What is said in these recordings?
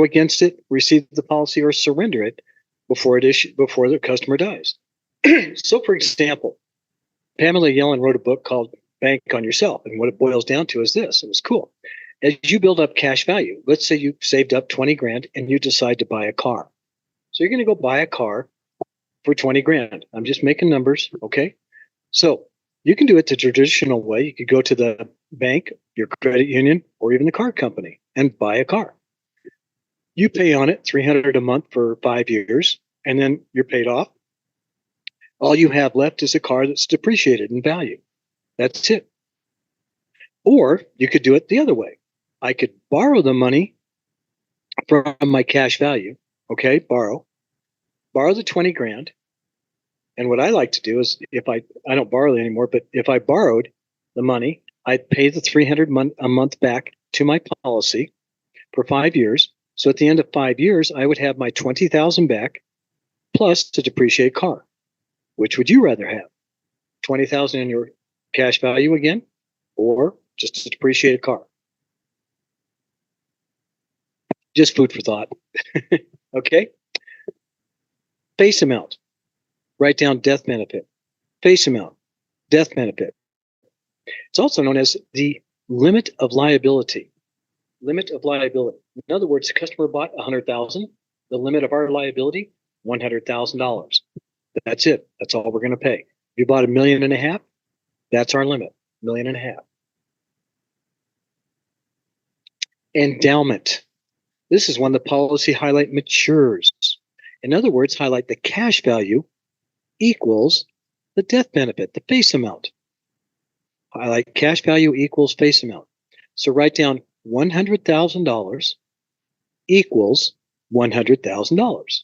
against it, receive the policy, or surrender it before the customer dies. So, for example, Pamela Yellen wrote a book called Bank on Yourself, and what it boils down to is this. It was cool. As you build up cash value, let's say you saved up 20 grand and you decide to buy a car. So you're going to go buy a car for 20 grand. I'm just making numbers, okay? So you can do it the traditional way. You could go to the bank, your credit union, or even the car company and buy a car. You pay on it $300 a month for 5 years, and then you're paid off. All you have left is a car that's depreciated in value. That's it. Or you could do it the other way. I could borrow the money from my cash value. Okay, borrow the 20 grand. And what I like to do is, if I don't borrow anymore, but if I borrowed the money, I'd pay the $300 a month back to my policy for 5 years. So at the end of 5 years, I would have my 20,000 back plus the depreciated car. Which would you rather have? 20,000 in your cash value again, or just a depreciated car? Just food for thought. Okay. Face amount. Write down death benefit. Face amount. Death benefit. It's also known as the limit of liability. Limit of liability. In other words, the customer bought 100,000. The limit of our liability, $100,000. That's it. That's all we're going to pay. If you bought $1.5 million, that's our limit, $1.5 million. Endowment. This is when the policy highlight matures. In other words, highlight the cash value equals the death benefit, the face amount. Highlight cash value equals face amount. So write down $100,000 equals $100,000.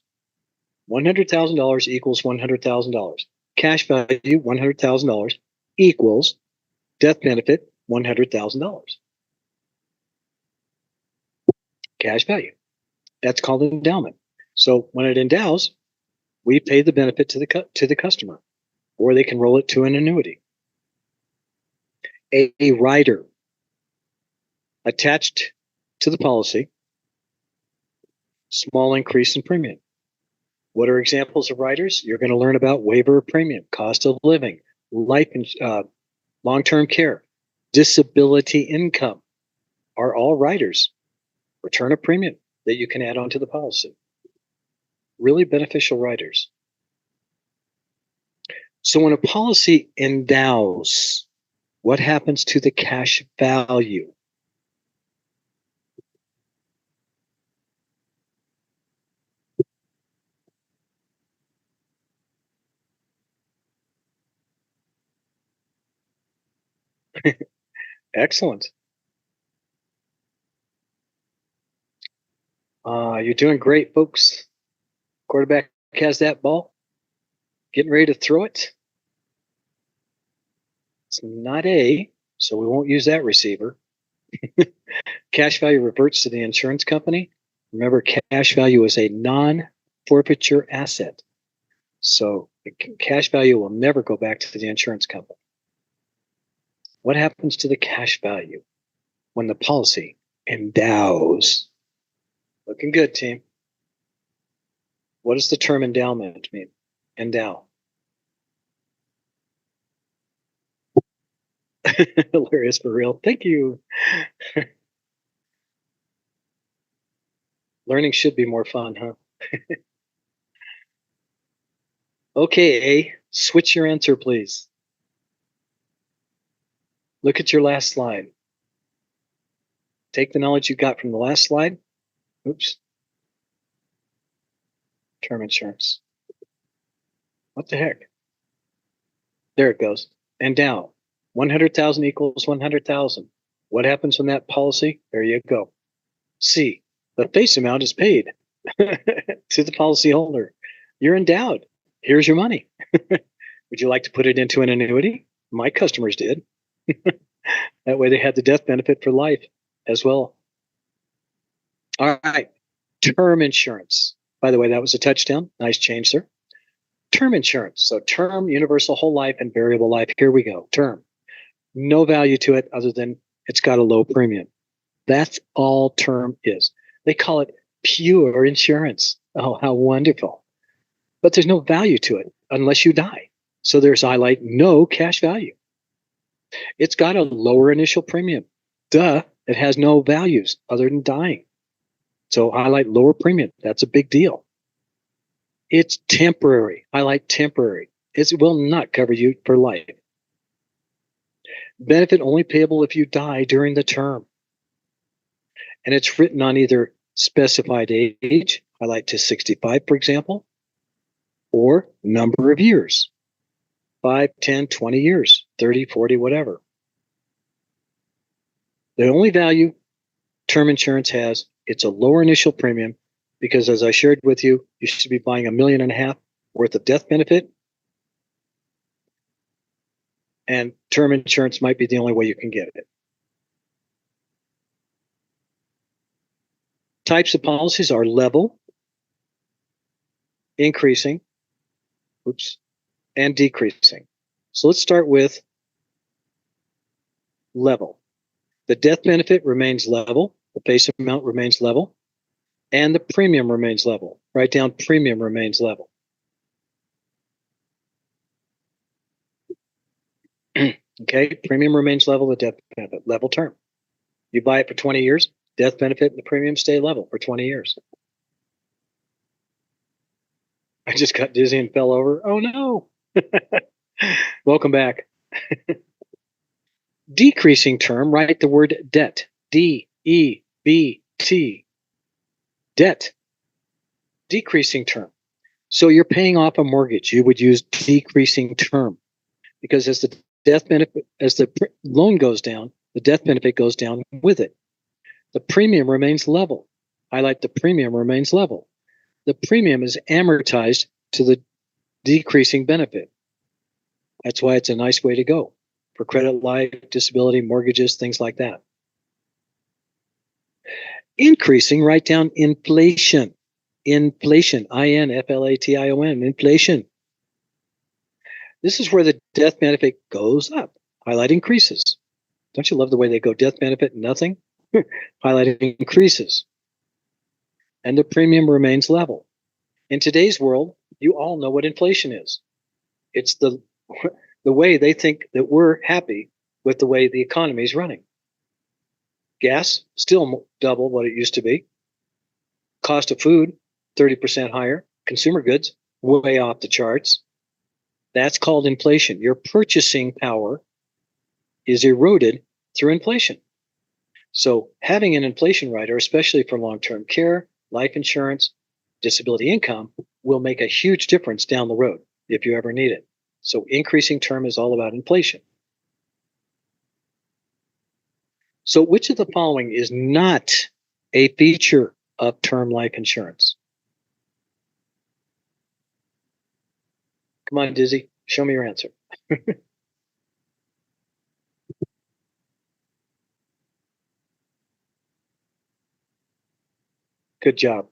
$100,000 equals $100,000. Cash value, $100,000 equals death benefit, $100,000. Cash value. That's called endowment. So when it endows, we pay the benefit to the customer, or they can roll it to an annuity. A rider attached to the policy, small increase in premium. What are examples of riders? You're going to learn about waiver of premium, cost of living, life, long-term care, disability income are all riders. Return of premium that you can add onto the policy. Really beneficial riders. So when a policy endows, what happens to the cash value? Excellent. You're doing great, folks. Quarterback has that ball. Getting ready to throw it. It's not A, so we won't use that receiver. Cash value reverts to the insurance company. Remember, cash value is a non-forfeiture asset. So the cash value will never go back to the insurance company. What happens to the cash value when the policy endows? Looking good, team. What does the term endowment mean? Endow. Hilarious for real. Thank you. Learning should be more fun, huh? Okay, A, switch your answer, please. Look at your last slide. Take the knowledge you got from the last slide. Oops. Term insurance. What the heck? There it goes. Endow. 100,000 equals 100,000. What happens when that policy? There you go. C, the face amount is paid to the policyholder. You're endowed. Here's your money. Would you like to put it into an annuity? My customers did. That way they had the death benefit for life as well. All right. Term insurance. By the way, that was a touchdown. Nice change, sir. Term insurance. So term, universal, whole life, and variable life. Here we go. Term. No value to it other than it's got a low premium. That's all term is. They call it pure insurance. Oh, how wonderful. But there's no value to it unless you die. So there's highlight no cash value. It's got a lower initial premium. Duh, it has no values other than dying. So highlight lower premium. That's a big deal. It's temporary. Highlight temporary. It will not cover you for life. Benefit only payable if you die during the term. And it's written on either specified age, highlight to 65, for example, or number of years, 5, 10, 20 years, 30, 40, whatever. The only value term insurance has, it's a lower initial premium because, as I shared with you, you should be buying $1.5 million worth of death benefit. And term insurance might be the only way you can get it. Types of policies are level, increasing, and decreasing. So let's start with level. The death benefit remains level, the face amount remains level, and the premium remains level. Write down premium remains level. Okay, premium remains level, the death benefit, level term. You buy it for 20 years, death benefit and the premium stay level for 20 years. I just got dizzy and fell over. Oh no. Welcome back. Decreasing term, write the word debt. D-E-B-T. Debt. Decreasing term. So you're paying off a mortgage. You would use decreasing term because as the death benefit, as the loan goes down, the death benefit goes down with it. The premium remains level. Highlight the premium remains level. The premium is amortized to the decreasing benefit. That's why it's a nice way to go for credit, life, disability, mortgages, things like that. Increasing, write down inflation. Inflation, I-N-F-L-A-T-I-O-N, inflation. This is where the death benefit goes up. Highlight increases. Don't you love the way they go death benefit, nothing? Highlight increases. And the premium remains level. In today's world, you all know what inflation is. It's the way they think that we're happy with the way the economy is running. Gas, still double what it used to be. Cost of food, 30% higher. Consumer goods, way off the charts. That's called inflation. Your purchasing power is eroded through inflation. So having an inflation rider, especially for long-term care, life insurance, disability income, will make a huge difference down the road if you ever need it. So increasing term is all about inflation. So which of the following is not a feature of term life insurance? Come on, Dizzy, show me your answer. Good job.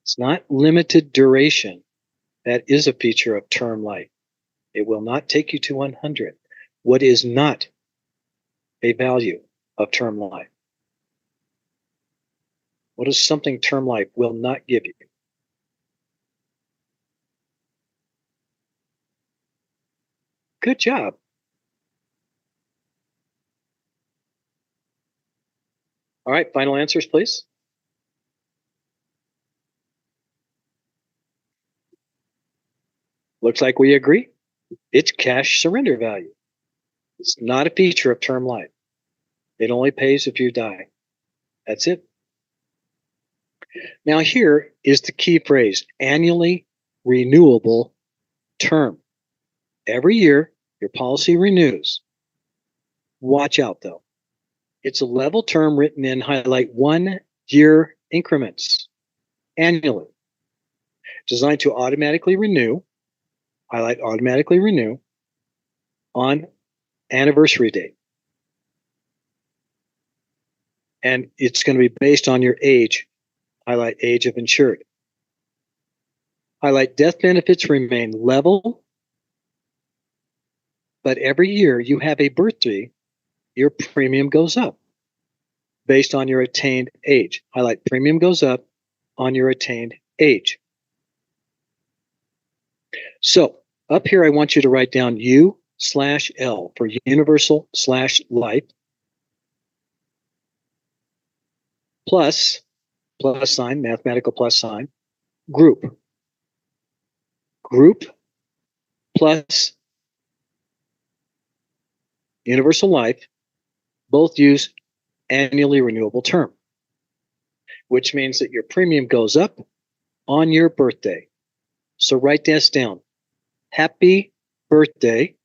It's not limited duration. That is a feature of term life. It will not take you to 100. What is not a value of term life? What is something term life will not give you? Good job. All right, final answers, please. Looks like we agree. It's cash surrender value. It's not a feature of term life. It only pays if you die. That's it. Now here is the key phrase, annually renewable term. Every year, your policy renews. Watch out though. It's a level term written in highlight 1 year increments annually. Designed to automatically renew, highlight automatically renew on anniversary date. And it's going to be based on your age, highlight age of insured. Highlight death benefits remain level, but every year you have a birthday, your premium goes up. based on your attained age. Highlight premium goes up on your attained age. So up here, I want you to write down U/L for universal/life plus sign, mathematical plus sign, group plus universal life, both use annually renewable term, which means that your premium goes up on your birthday. So write this down. Happy birthday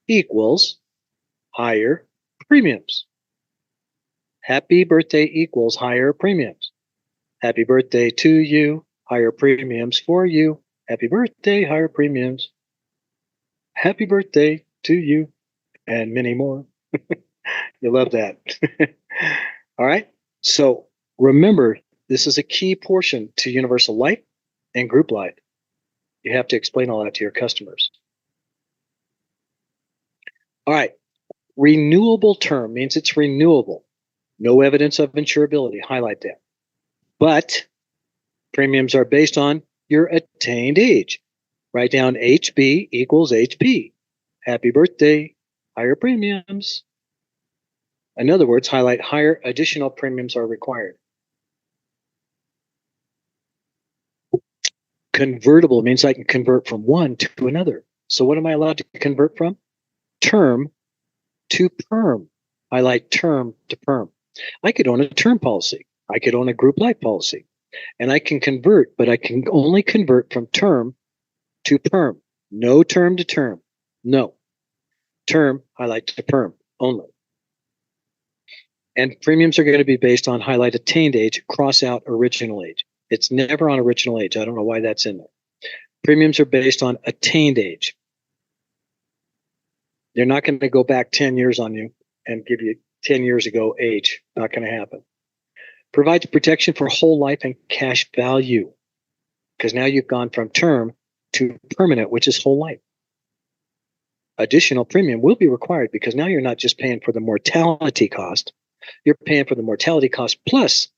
equals higher premiums. Happy birthday equals higher premiums. Happy birthday to you, higher premiums for you. Happy birthday, higher premiums. Happy birthday to you, and many more. You love that. All right. So remember, this is a key portion to universal life and group life. You have to explain all that to your customers. All right. Renewable term means it's renewable. No evidence of insurability. Highlight that. But premiums are based on your attained age. Write down HB equals HP. Happy birthday, higher premiums. In other words, highlight higher additional premiums are required. Convertible means I can convert from one to another. So what am I allowed to convert from? Term to perm. Highlight term to perm. I could own a term policy. I could own a group life policy. And I can convert, but I can only convert from term to perm. No term to term. No. Term, highlight to perm only. And premiums are going to be based on highlight attained age, cross out original age. It's never on original age. I don't know why that's in there. Premiums are based on attained age. They're not going to go back 10 years on you and give you 10 years ago age. Not going to happen. Provides protection for whole life and cash value, because now you've gone from term to permanent, which is whole life. Additional premium will be required because now you're not just paying for the mortality cost. You're paying for the mortality cost plus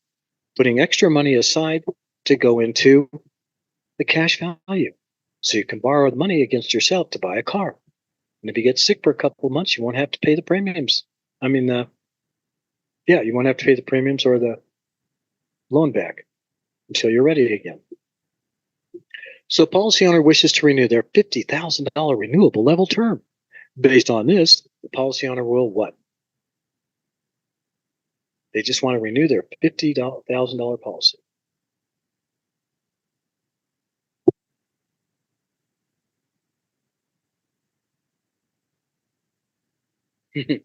putting extra money aside to go into the cash value. So you can borrow the money against yourself to buy a car. And if you get sick for a couple of months, you won't have to pay the premiums. You won't have to pay the premiums or the loan back until you're ready again. So policy owner wishes to renew their $50,000 renewable level term. Based on this, the policy owner will what? They just want to renew their $50,000 policy. Okay,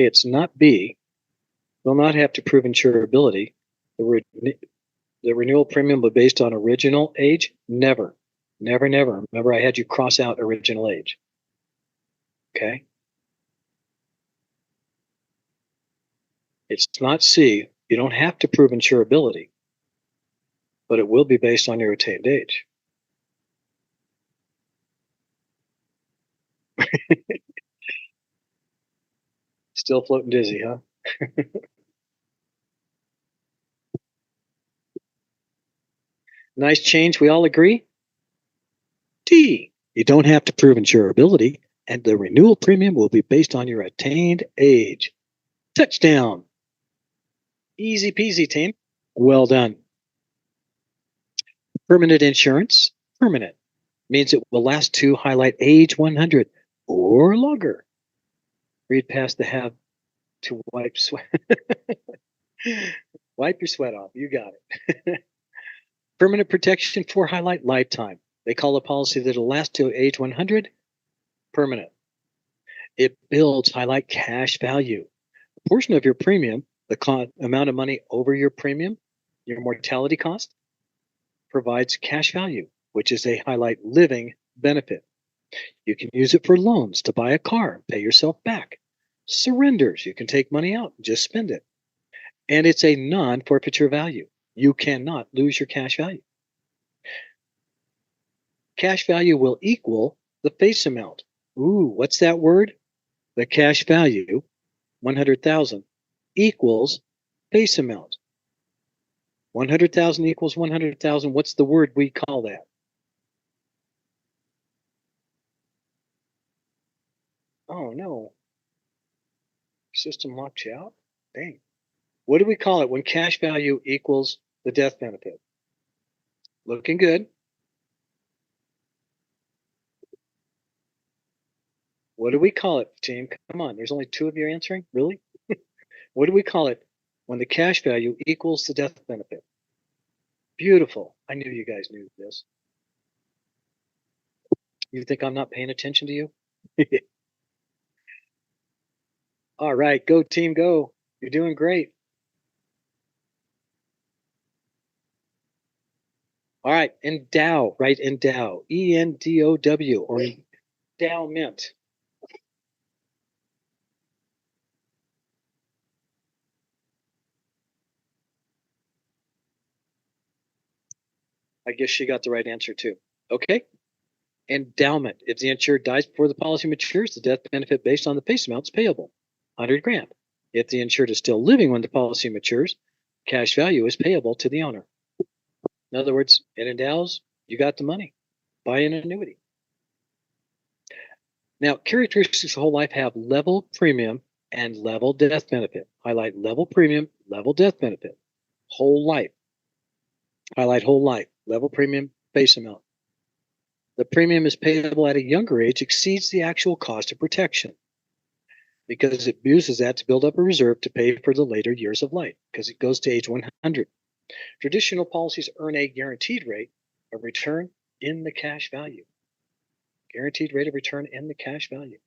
it's not B. Will not have to prove insurability. The renewal premium will be based on original age? Never. Never, never. Remember, I had you cross out original age. Okay? It's not C. You don't have to prove insurability, but it will be based on your attained age. Still floating dizzy, huh? Nice change. We all agree? D. You don't have to prove insurability, and the renewal premium will be based on your attained age. Touchdown. Easy peasy, team. Well done. Permanent insurance. Permanent means it will last to highlight age 100 or longer. Read past the have to wipe sweat. Wipe your sweat off. You got it. Permanent protection for highlight lifetime. They call a policy that will last to age 100 permanent. It builds highlight cash value. A portion of your premium, the amount of money over your premium, your mortality cost, provides cash value, which is a highlight living benefit. You can use it for loans to buy a car, pay yourself back. Surrenders, you can take money out and just spend it. And it's a non-forfeiture value. You cannot lose your cash value. cash value will equal the face amount. Ooh, what's that word? The cash value, 100,000, equals face amount. 100,000 equals 100,000. What's the word we call that? Oh no, system locked you out? Dang. What do we call it when cash value equals the death benefit? Looking good. What do we call it, team? Come on, there's only two of you answering? Really? What do we call it when the cash value equals the death benefit? Beautiful. I knew you guys knew this. You think I'm not paying attention to you? All right, go team, go. You're doing great. All right, endow, right? Endow, ENDOW, or endowment. I guess she got the right answer too. Okay. Endowment. If the insured dies before the policy matures, the death benefit based on the face amount is payable, 100 grand. If the insured is still living when the policy matures, cash value is payable to the owner. In other words, it endows, you got the money. Buy an annuity. Now, characteristics of whole life have level premium and level death benefit. Highlight level premium, level death benefit. Whole life. Highlight whole life, level premium, face amount. The premium is payable at a younger age exceeds the actual cost of protection because it uses that to build up a reserve to pay for the later years of life because it goes to age 100. Traditional policies earn a guaranteed rate of return in the cash value. Guaranteed rate of return in the cash value.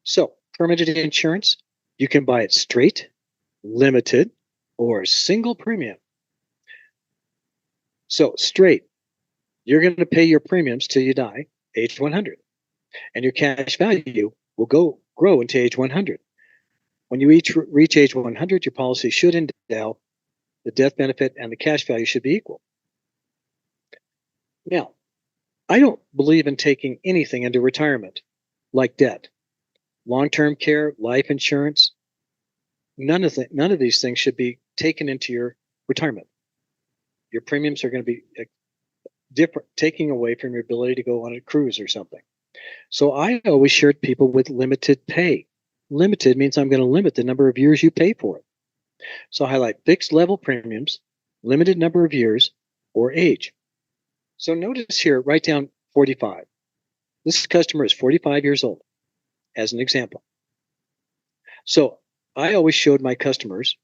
So, permanent insurance, you can buy it straight, limited, or single premium. So, straight, you're going to pay your premiums till you die, age 100, and your cash value will grow into age 100. When you reach age 100, your policy should endow, the death benefit and the cash value should be equal. Now, I don't believe in taking anything into retirement, like debt, long-term care, life insurance. None of these things should be taken into your retirement. Your premiums are going to be different, taking away from your ability to go on a cruise or something. So I always shared people with limited pay. Limited means I'm going to limit the number of years you pay for it. So I highlight fixed level premiums, limited number of years, or age. So notice here, write down 45. This customer is 45 years old, as an example. So I always showed my customers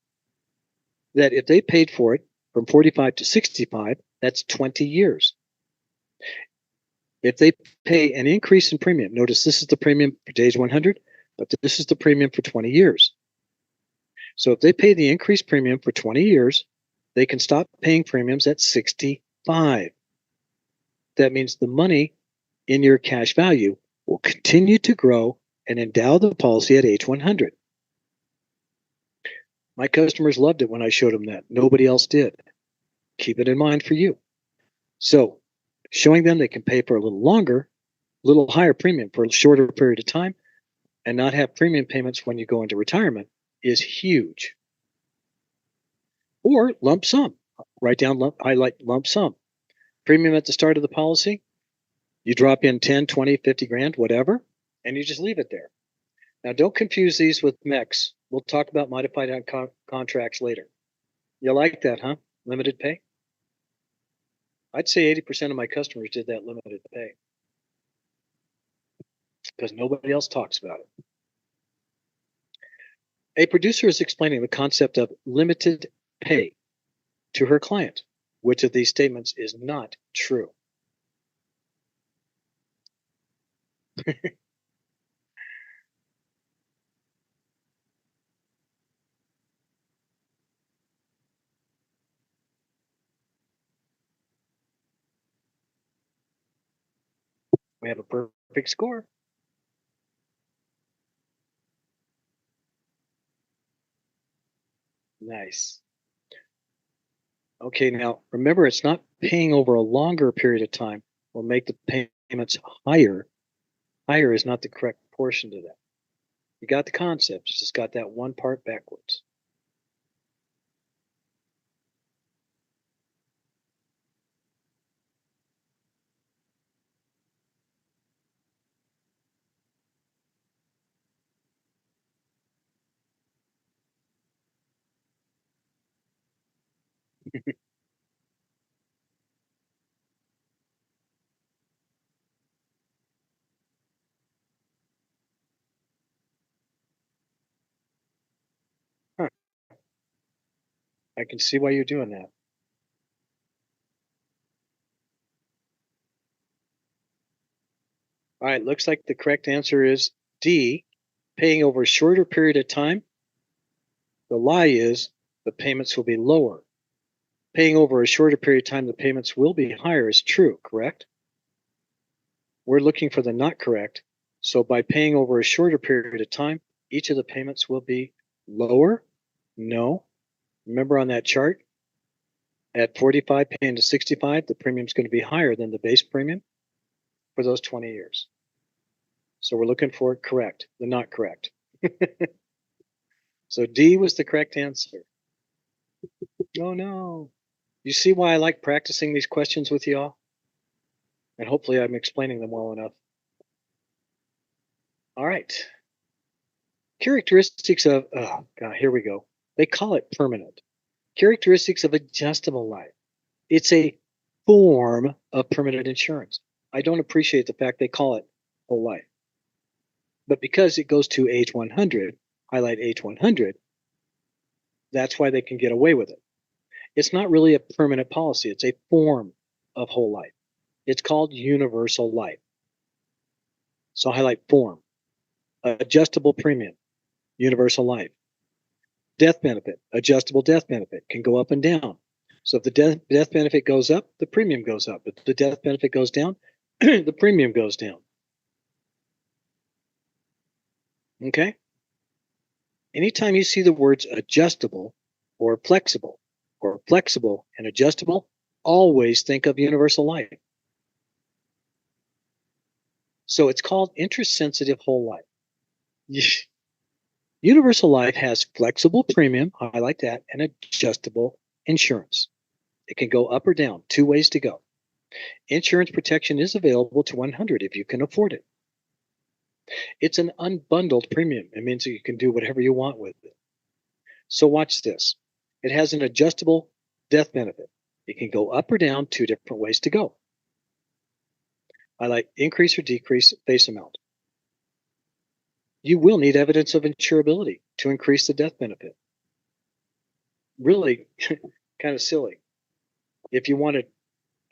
that if they paid for it from 45 to 65, that's 20 years. If they pay an increase in premium, notice this is the premium for age 100, but this is the premium for 20 years. So if they pay the increased premium for 20 years, they can stop paying premiums at 65. That means the money in your cash value will continue to grow and endow the policy at age 100. My customers loved it when I showed them that. Nobody else did. Keep it in mind for you. So showing them they can pay for a little longer, a little higher premium for a shorter period of time, and not have premium payments when you go into retirement is huge. Or lump sum. Write down, highlight lump sum. Premium at the start of the policy, you drop in 10, 20, 50 grand, whatever, and you just leave it there. Now, don't confuse these with MECs. We'll talk about modified contracts later. You like that, huh? Limited pay? I'd say 80% of my customers did that limited pay because nobody else talks about it. A producer is explaining the concept of limited pay to her client. Which of these statements is not true? We have a perfect score. Nice. Okay, now remember, it's not paying over a longer period of time will make the payments higher. Higher is not the correct portion to that. You got the concept, you just got that one part backwards. Huh, I can see why you're doing that. All right, looks like the correct answer is D, paying over a shorter period of time. The lie is the payments will be lower. Paying over a shorter period of time, the payments will be higher is true, correct? We're looking for the not correct. So by paying over a shorter period of time, each of the payments will be lower? No. Remember on that chart, at 45 paying to 65, the premium is going to be higher than the base premium for those 20 years. So we're looking for correct, the not correct. So D was the correct answer. Oh no. You see why I like practicing these questions with y'all? And hopefully I'm explaining them well enough. All right. Characteristics of, oh God, here we go. They call it permanent. Characteristics of adjustable life. It's a form of permanent insurance. I don't appreciate the fact they call it whole life. But because it goes to age 100, highlight age 100, that's why they can get away with it. It's not really a permanent policy, it's a form of whole life. It's called universal life. So highlight form, adjustable premium, universal life. Death benefit, adjustable death benefit can go up and down. So if the death benefit goes up, the premium goes up. If the death benefit goes down, the premium goes down. Okay? Anytime you see the words adjustable or flexible and adjustable, always think of universal life. So it's called interest sensitive whole life. Universal life has flexible premium, highlight that, and adjustable insurance. It can go up or down, two ways to go. Insurance protection is available to 100 if you can afford it. It's an unbundled premium. It means that you can do whatever you want with it. So watch this. It has an adjustable death benefit. It can go up or down, two different ways to go. Highlight increase or decrease face amount. You will need evidence of insurability to increase the death benefit. Really kind of silly. If you want an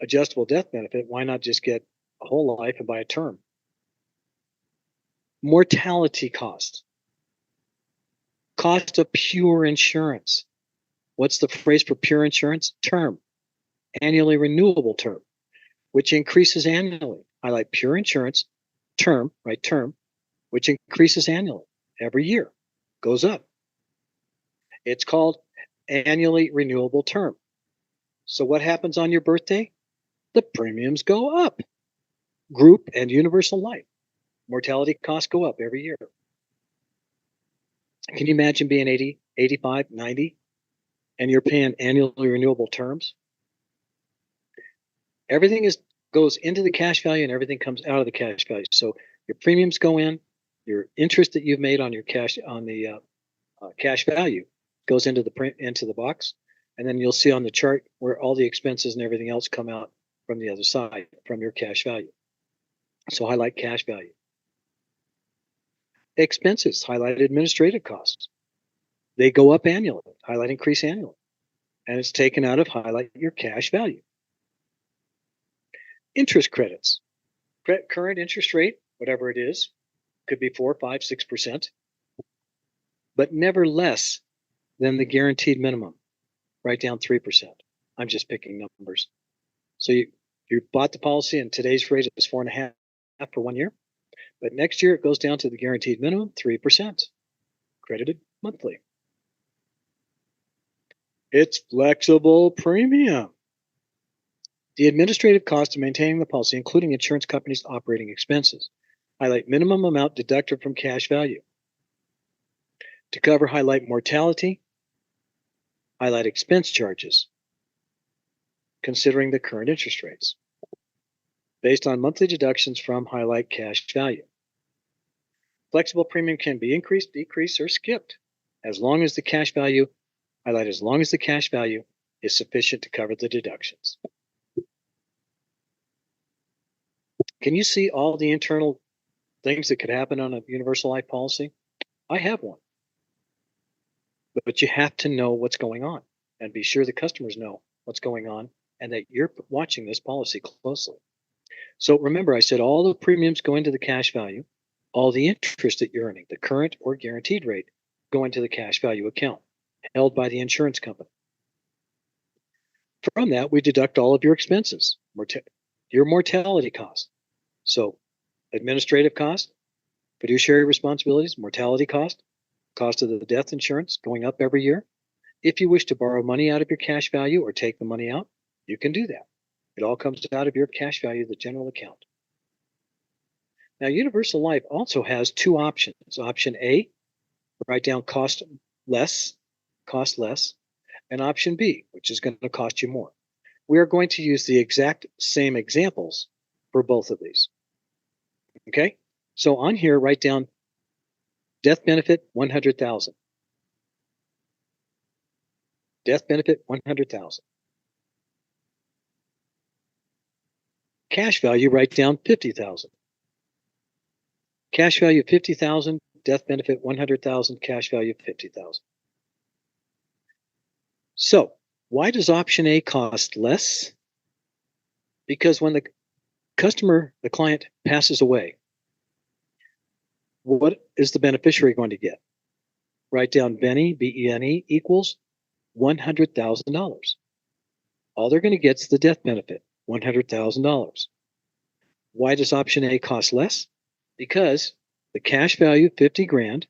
adjustable death benefit, why not just get a whole life and buy a term? Mortality cost. Cost of pure insurance. What's the phrase for pure insurance? Term. Annually renewable term, which increases annually. Highlight pure insurance, term, right? Term, which increases annually every year, goes up. It's called annually renewable term. So what happens on your birthday? The premiums go up. Group and universal life. Mortality costs go up every year. Can you imagine being 80, 85, 90, and you're paying annually renewable terms? Everything goes into the cash value and everything comes out of the cash value. So your premiums go in, your interest that you've made on your cash on the cash value goes into the box, and then you'll see on the chart where all the expenses and everything else come out from the other side from your cash value. So highlight cash value. Expenses, highlight administrative costs. They go up annually, highlight increase annually, and it's taken out of highlight your cash value. Interest credits, current interest rate, whatever it is, could be 4, 5, 6%, but never less than the guaranteed minimum. Write down 3%. I'm just picking numbers. So you bought the policy and today's rate is 4.5 for 1 year, but next year it goes down to the guaranteed minimum, 3%, credited monthly. It's flexible premium. The administrative cost of maintaining the policy, including insurance companies' operating expenses. Highlight minimum amount deducted from cash value. To cover, highlight mortality. Highlight expense charges, considering the current interest rates. Based on monthly deductions from, highlight cash value. Flexible premium can be increased, decreased, or skipped as long as the cash value, highlight as long as the cash value is sufficient to cover the deductions. Can you see all the internal things that could happen on a universal life policy? I have one. But you have to know what's going on and be sure the customers know what's going on and that you're watching this policy closely. So remember, I said all the premiums go into the cash value, all the interest that you're earning, the current or guaranteed rate, go into the cash value account held by the insurance company. From that, we deduct all of your expenses, your mortality costs. So administrative cost, fiduciary responsibilities, mortality cost of the death insurance going up every year. If you wish to borrow money out of your cash value or take the money out, you can do that. It all comes out of your cash value, the general account. Now, Universal Life also has two options. Option A, write down cost less, and option B, which is going to cost you more. We are going to use the exact same examples for both of these. Okay? So on here, write down death benefit 100,000. Death benefit 100,000. Cash value, write down 50,000. Cash value 50,000, death benefit 100,000, cash value 50,000. So, why does option A cost less? Because when the client passes away, what is the beneficiary going to get? Write down Benny, B-E-N-E, equals $100,000. All they're going to get is the death benefit, $100,000. Why does option A cost less? Because the cash value, 50 grand,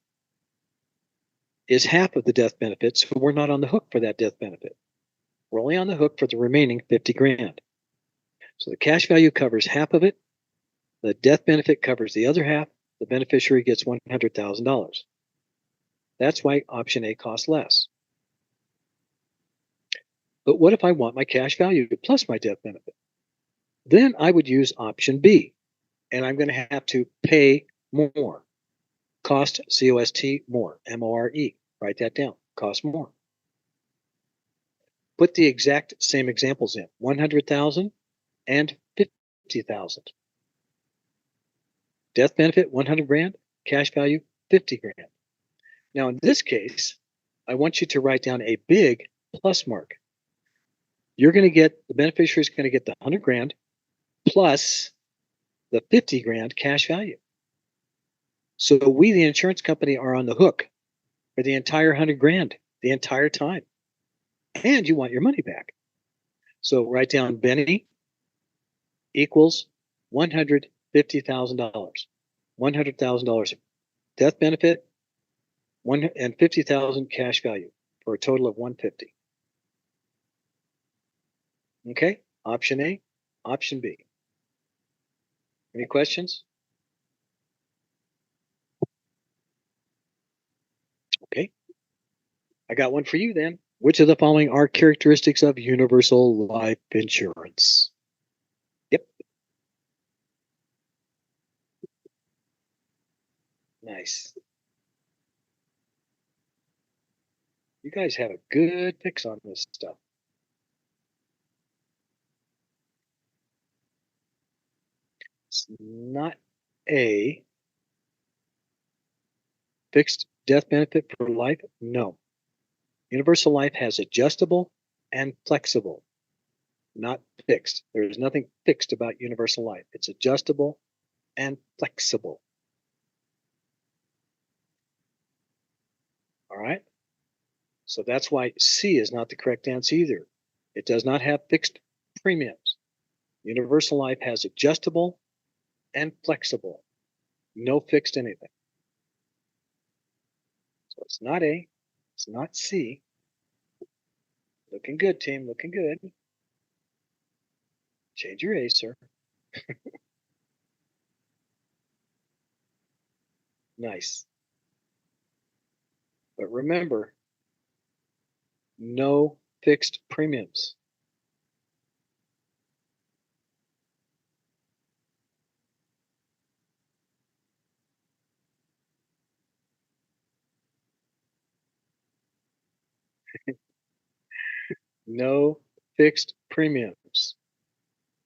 is half of the death benefit, so we're not on the hook for that death benefit. We're only on the hook for the remaining 50 grand. So the cash value covers half of it. The death benefit covers the other half. The beneficiary gets $100,000. That's why option A costs less. But what if I want my cash value plus my death benefit? Then I would use option B, and I'm going to have to pay more. Cost, C-O-S-T, more, M-O-R-E. Write that down. Cost more. Put the exact same examples in, 100,000 and 50,000. Death benefit, 100 grand. Cash value, 50 grand. Now, in this case, I want you to write down a big plus mark. You're going to get, the beneficiary is going to get the 100 grand plus the 50 grand cash value. So we, the insurance company, are on the hook for the entire 100 grand the entire time. And you want your money back. So write down Benny equals $150,000. $100,000 death benefit, and 50,000 cash value for a total of 150. Okay, option A, option B. Any questions? Okay, I got one for you then. Which of the following are characteristics of universal life insurance? Yep. Nice. You guys have a good fix on this stuff. It's not A, fixed death benefit for life. No. Universal life has adjustable and flexible, not fixed. There is nothing fixed about universal life. It's adjustable and flexible. All right. So that's why C is not the correct answer either. It does not have fixed premiums. Universal life has adjustable and flexible, no fixed anything. So it's not A, it's not C. Looking good, team. Looking good. Change your A, sir. Nice. But remember, no fixed premiums. No fixed premiums.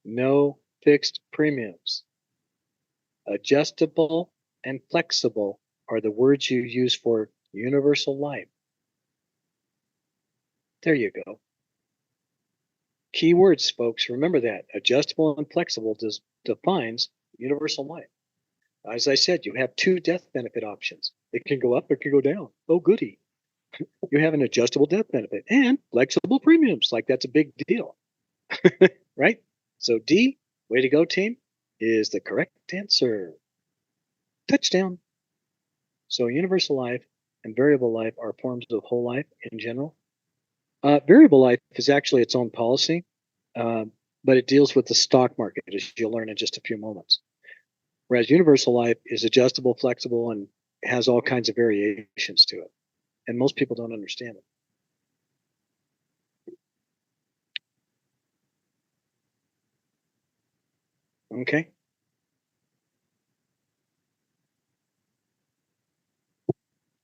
No fixed premiums. Adjustable and flexible are the words you use for universal life. There you go. Key words, folks. Remember that. Adjustable and flexible defines universal life. As I said, you have two death benefit options. It can go up, it can go down. Oh, goody. You have an adjustable death benefit and flexible premiums. Like that's a big deal. Right? So D, way to go, team, is the correct answer. Touchdown. So universal life and variable life are forms of whole life in general. Variable life is actually its own policy, but it deals with the stock market, as you'll learn in just a few moments. Whereas universal life is adjustable, flexible, and has all kinds of variations to it. And most people don't understand it. Okay.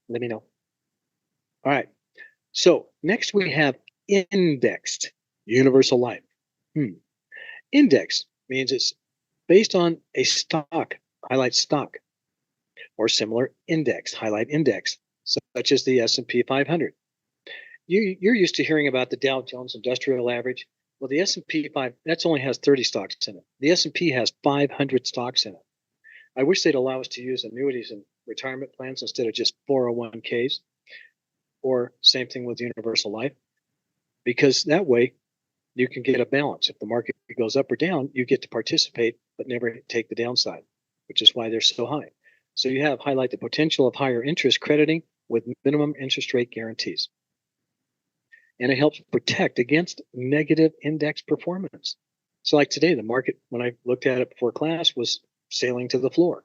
Let me know. All right. So next we have indexed universal life. Index means it's based on a stock, highlight stock, or similar index, highlight index, such as the S&P 500. You're used to hearing about the Dow Jones Industrial Average. Well, the S&P 5 that only has 30 stocks in it. The S&P has 500 stocks in it. I wish they'd allow us to use annuities and retirement plans instead of just 401ks, or same thing with universal life, because that way you can get a balance. If the market goes up or down, you get to participate but never take the downside, which is why they're so high. So you have highlight the potential of higher interest crediting with minimum interest rate guarantees. And it helps protect against negative index performance. So like today, the market, when I looked at it before class, was sailing to the floor.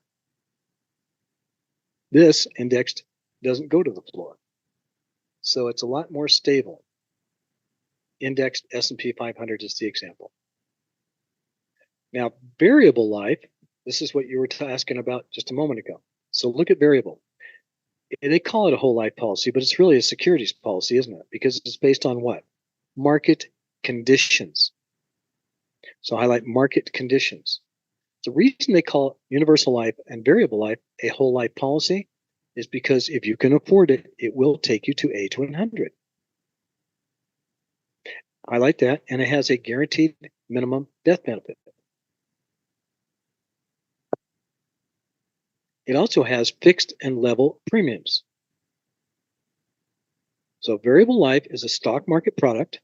This indexed doesn't go to the floor. So it's a lot more stable. Indexed S&P 500 is the example. Now, variable life, this is what you were asking about just a moment ago. So look at variable. They call it a whole life policy, but it's really a securities policy, isn't it? Because it's based on what? Market conditions. So highlight market conditions. The reason they call universal life and variable life a whole life policy is because if you can afford it, it will take you to age 100. Highlight that, and it has a guaranteed minimum death benefit. It also has fixed and level premiums. So variable life is a stock market product.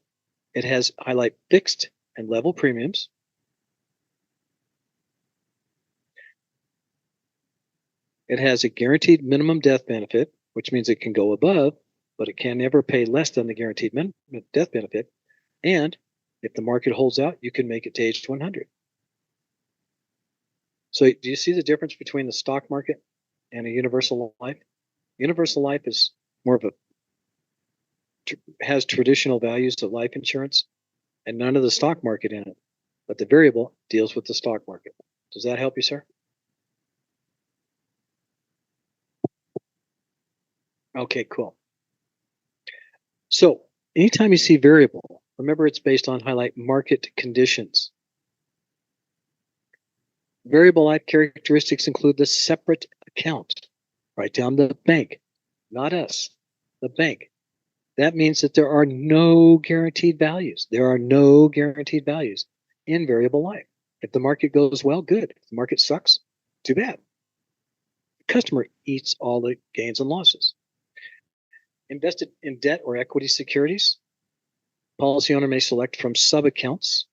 It has highlight fixed and level premiums. It has a guaranteed minimum death benefit, which means it can go above, but it can never pay less than the guaranteed death benefit. And if the market holds out, you can make it to age 100. So do you see the difference between the stock market and a universal life? Universal life is more of a has traditional values of life insurance and none of the stock market in it. But the variable deals with the stock market. Does that help you, sir? Okay, cool. So anytime you see variable, remember it's based on highlight market conditions. Variable life characteristics include the separate account. Write down the bank, not us, the bank. That means that there are no guaranteed values. There are no guaranteed values in variable life. If the market goes well, good. If the market sucks, too bad. The customer eats all the gains and losses. Invested in debt or equity securities, policy owner may select from sub-accounts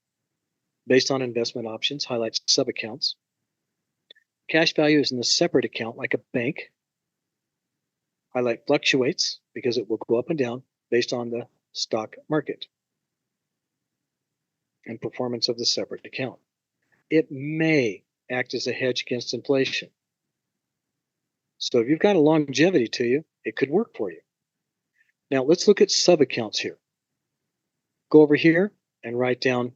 based on investment options, highlight sub-accounts. Cash value is in a separate account like a bank. Highlight fluctuates because it will go up and down based on the stock market. and performance of the separate account. It may act as a hedge against inflation. So if you've got a longevity to you, it could work for you. Now let's look at sub-accounts here. Go over here and write down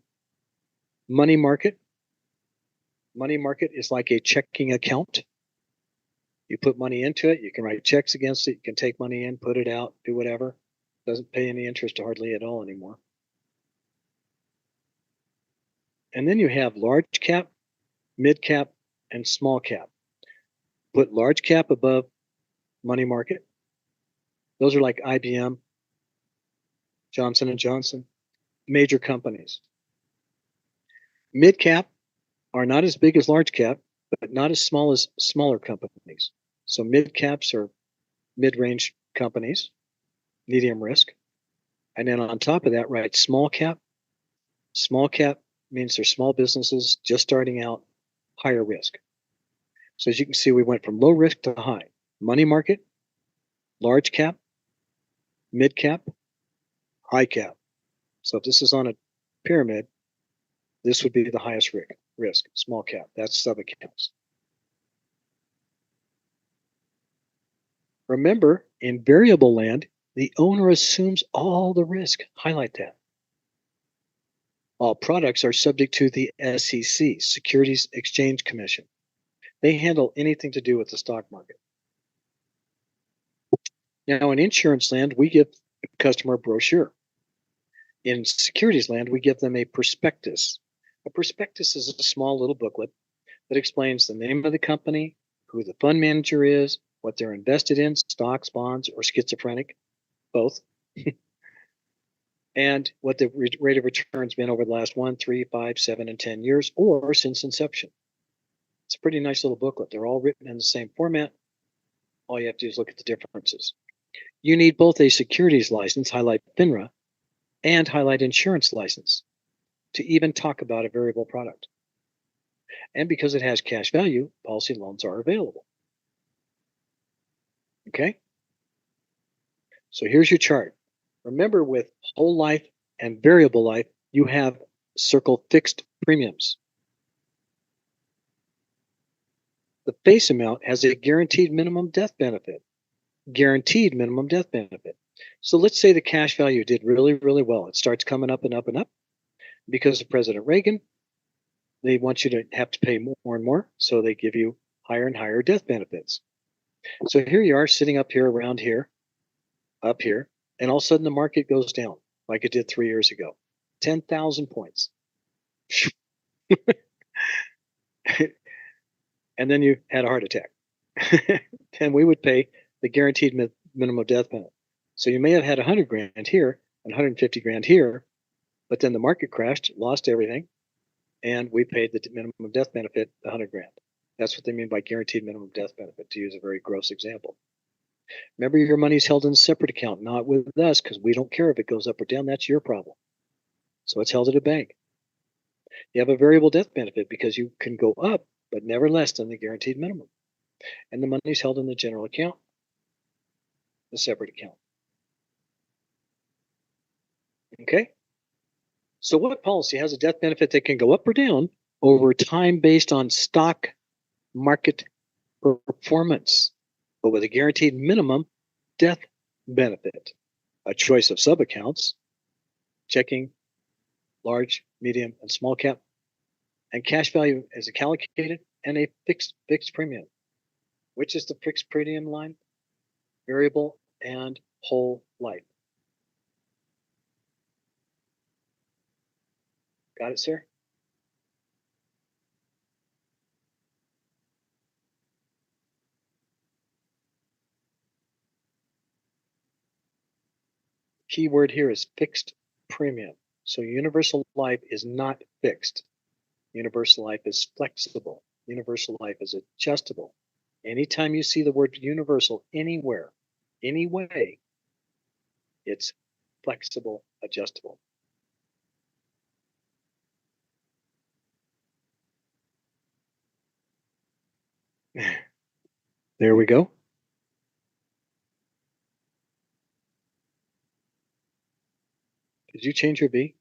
money market. Money market is like a checking account. You put money into it, you can write checks against it, you can take money in, put it out, do whatever. Doesn't pay any interest hardly at all anymore. And then you have large cap, mid cap, and small cap. Put large cap above money market. Those are like IBM, Johnson and Johnson, major companies. Mid cap are not as big as large cap, but not as small as smaller companies. So mid caps are mid-range companies, medium risk. And then on top of that, write small cap. Small cap means they're small businesses just starting out, higher risk. So as you can see, we went from low risk to high. Money market, large cap, mid cap, high cap. So if this is on a pyramid, this would be the highest risk, small cap. That's sub-accounts. Remember, in variable land, the owner assumes all the risk. Highlight that. All products are subject to the SEC, Securities Exchange Commission. They handle anything to do with the stock market. Now, in insurance land, we give the customer a brochure. In securities land, we give them a prospectus. A prospectus is a small little booklet that explains the name of the company, who the fund manager is, what they're invested in, stocks, bonds, or schizophrenic, both, and what the rate of return's been over the last 1, 3, 5, 7, and 10 years, or since inception. It's a pretty nice little booklet. They're all written in the same format. All you have to do is look at the differences. You need both a securities license, highlight FINRA, and highlight insurance license to even talk about a variable product. And because it has cash value, policy loans are available. Okay? So here's your chart. Remember, with whole life and variable life, you have circle fixed premiums. The face amount has a guaranteed minimum death benefit. Guaranteed minimum death benefit. So let's say the cash value did really, really well. It starts coming up and up and up. Because of President Reagan, they want you to have to pay more and more, so they give you higher and higher death benefits. So here you are sitting up here, around here, up here, and all of a sudden the market goes down like it did 3 years ago. 10,000 points. And then you had a heart attack. And we would pay the guaranteed minimum death benefit. So you may have had 100 grand here and 150 grand here, but then the market crashed, lost everything, and we paid the minimum death benefit 100 grand. That's what they mean by guaranteed minimum death benefit, to use a very gross example. Remember, your money's held in a separate account, not with us, because we don't care if it goes up or down. That's your problem. So it's held at a bank. You have a variable death benefit because you can go up, but never less than the guaranteed minimum. And the money's held in the general account, the separate account. Okay? So what policy has a death benefit that can go up or down over time based on stock market performance, but with a guaranteed minimum death benefit? A choice of sub-accounts, checking, large, medium, and small cap, and cash value is allocated, and a fixed premium. Which is the fixed premium line? Variable and whole life. Got it, sir? Key word here is fixed premium. So universal life is not fixed. Universal life is flexible. Universal life is adjustable. Anytime you see the word universal anywhere, any way, it's flexible, adjustable. There we go. Did you change your B?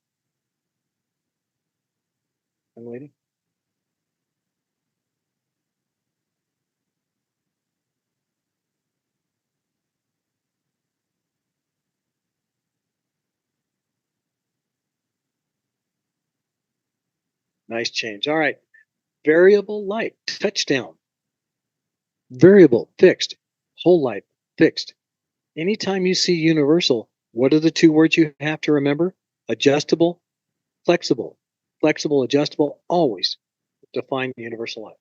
Nice change. All right. Variable life, touchdown. Variable, fixed. Whole life, fixed. Anytime you see universal, what are the two words you have to remember? Adjustable, flexible. Flexible, adjustable, always define universal life.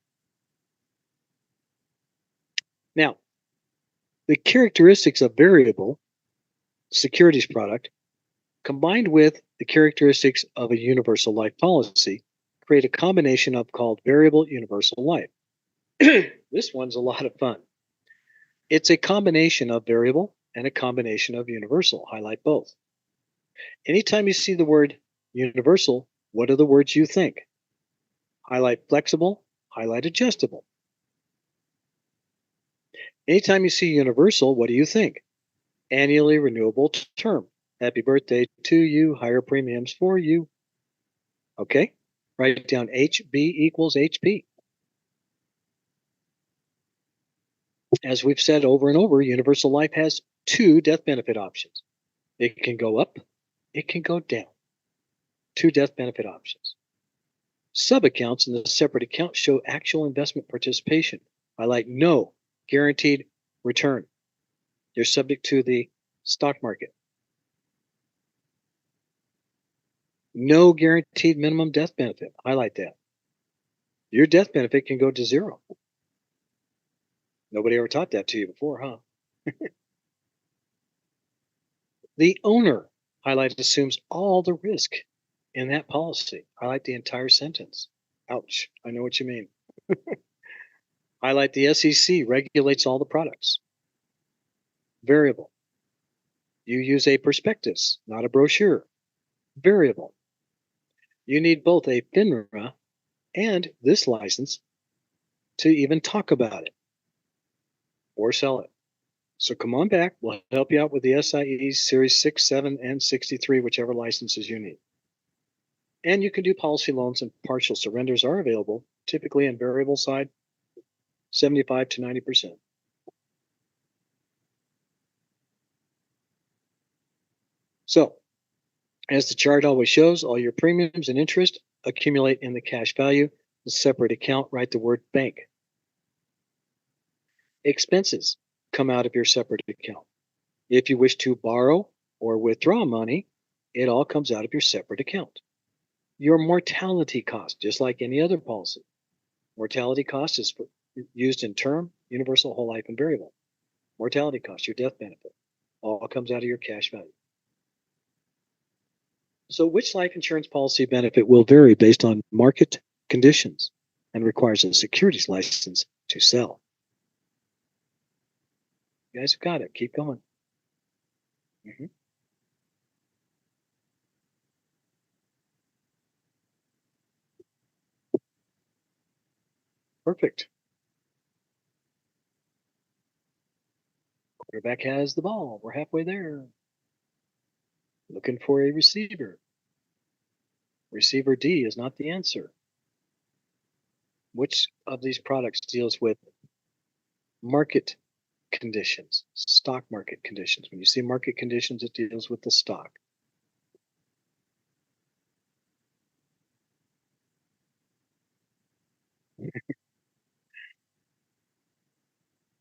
Now, the characteristics of variable securities product combined with the characteristics of a universal life policy create a combination of called variable universal life. This one's a lot of fun. It's a combination of variable and a combination of universal. Highlight both. Anytime you see the word universal, what are the words you think? Highlight flexible, highlight adjustable. Anytime you see universal, what do you think? Annually renewable term. Happy birthday to you, higher premiums for you. Okay, write down HB equals HP. As we've said over and over, universal life has two death benefit options. It can go up, it can go down. Two death benefit options. Sub-accounts in the separate account show actual investment participation. Highlight no guaranteed return. They're subject to the stock market. No guaranteed minimum death benefit. Highlight that. Your death benefit can go to zero. Nobody ever taught that to you before, huh? The owner, highlight, assumes all the risk in that policy. Highlight the entire sentence. Ouch, I know what you mean. Highlight the SEC regulates all the products. Variable. You use a prospectus, not a brochure. Variable. You need both a FINRA and this license to even talk about it or sell it. So come on back. We'll help you out with the SIEs Series 6, 7, and 63, whichever licenses you need. And you can do policy loans, and partial surrenders are available, typically in variable side, 75 to 90%. So, as the chart always shows, all your premiums and interest accumulate in the cash value. The separate account, write the word bank. Expenses come out of your separate account. If you wish to borrow or withdraw money, it all comes out of your separate account. Your mortality cost, just like any other policy. Mortality cost is used in term, universal, whole life, and variable. Mortality cost, your death benefit, all comes out of your cash value. So which life insurance policy benefit will vary based on market conditions and requires a securities license to sell? You guys have got it. Keep going. Perfect. Quarterback has the ball. We're halfway there. Looking for a receiver. Receiver D is not the answer. Which of these products deals with market conditions, stock market conditions? When you see market conditions, it deals with the stock.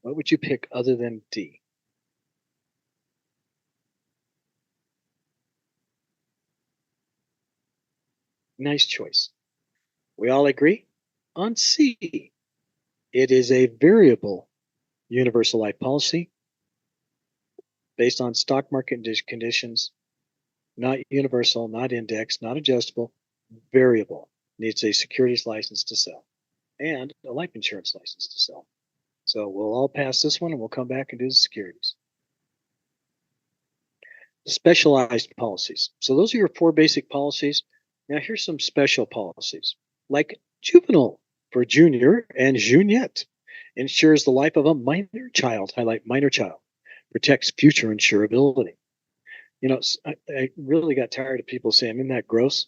What would you pick other than D? Nice choice. We all agree on C. It is a variable universal life policy based on stock market conditions, not universal, not index, not adjustable, variable. Needs a securities license to sell and a life insurance license to sell. So we'll all pass this one and we'll come back and do the securities. Specialized policies. So those are your four basic policies. Now here's some special policies, like juvenile for junior and juniette. Ensures the life of a minor child, highlight minor child, protects future insurability. You know, I really got tired of people saying, isn't that gross?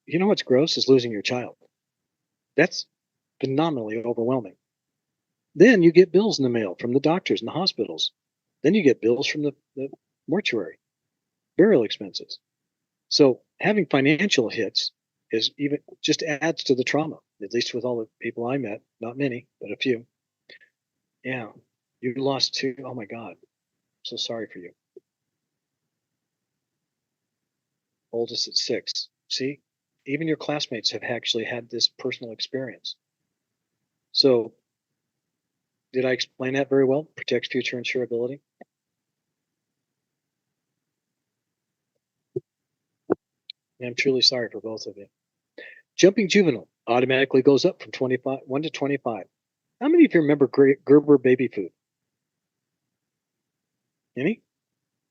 You know what's gross is losing your child. That's phenomenally overwhelming. Then you get bills in the mail from the doctors and the hospitals. Then you get bills from the mortuary, burial expenses. So having financial hits is even just adds to the trauma, at least with all the people I met, not many, but a few. Yeah. You lost two. Oh my God. So sorry for you. Oldest at 6. See, even your classmates have actually had this personal experience. So, did I explain that very well? Protects future insurability. And I'm truly sorry for both of you. Jumping juvenile automatically goes up from 25, 1 to 25. How many of you remember Gerber baby food? Any?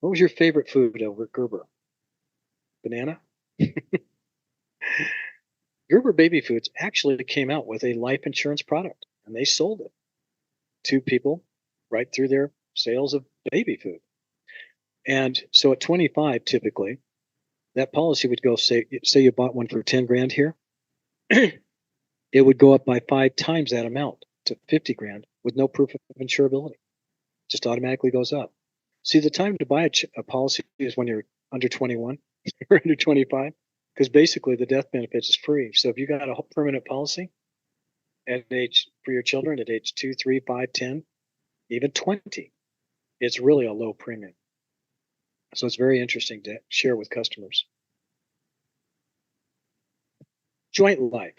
What was your favorite food over at Gerber? Banana? Gerber Baby Foods actually came out with a life insurance product and they sold it to people right through their sales of baby food. And so at 25, typically, that policy would go say you bought one for 10 grand here, it would go up by 5 times that amount to 50 grand with no proof of insurability. Just automatically goes up. See, the time to buy a policy is when you're under 21 or under 25, because basically the death benefit is free. So if you got a permanent policy at age for your children at age 2, 3, 5, 10, even 20, it's really a low premium. So it's very interesting to share with customers. Joint life.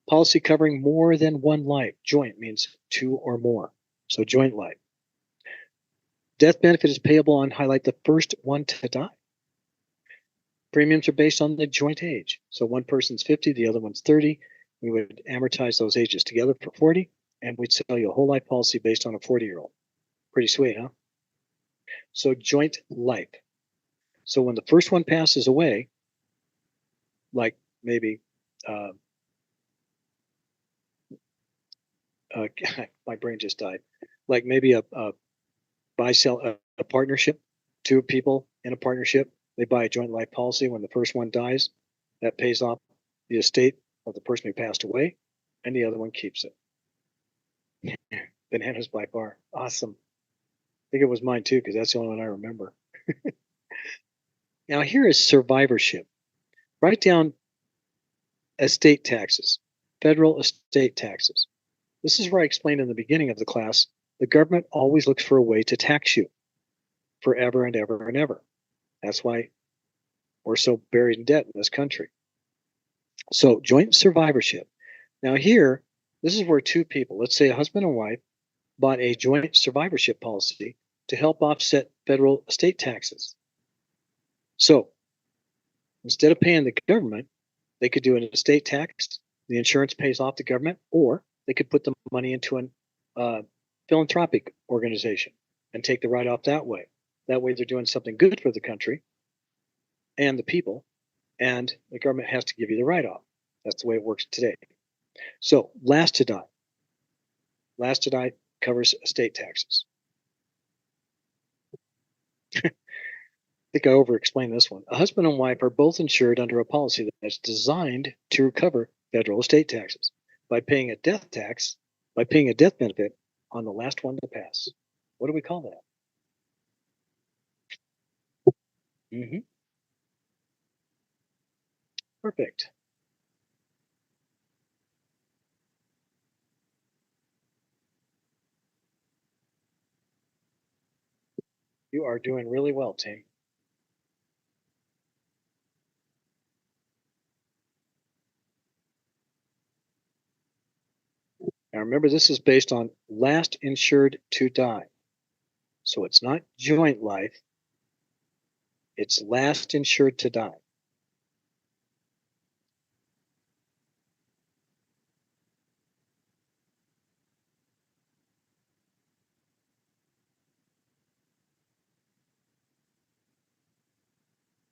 Policy covering more than one life. Joint means 2 or more. So joint life. Death benefit is payable on highlight the first one to die. Premiums are based on the joint age. So one person's 50, the other one's 30. We would amortize those ages together for 40, and we'd sell you a whole life policy based on a 40-year-old. Pretty sweet, huh? So joint life. So when the first one passes away, like maybe my brain just died. Like maybe a buy sell a partnership, two people in a partnership, they buy a joint life policy. When the first one dies, that pays off the estate of the person who passed away, and the other one keeps it. Bananas by far. Awesome. I think it was mine too, because that's the only one I remember. Now here is survivorship. Write down estate taxes, federal estate taxes. This is where I explained in the beginning of the class, the government always looks for a way to tax you forever and ever and ever. That's why we're so buried in debt in this country. So joint survivorship. Now here, this is where two people, let's say a husband and wife, bought a joint survivorship policy to help offset federal estate taxes. So instead of paying the government, they could do an estate tax. The insurance pays off the government, or they could put the money into a philanthropic organization and take the write-off that way. That way they're doing something good for the country and the people, and the government has to give you the write-off. That's the way it works today. So last to die. Last to die covers estate taxes. I think I over-explained this one. A husband and wife are both insured under a policy that's designed to recover federal estate taxes by paying a death benefit on the last one to pass. What do we call that? Perfect. You are doing really well, team. Now remember, this is based on last insured to die. So it's not joint life, it's last insured to die.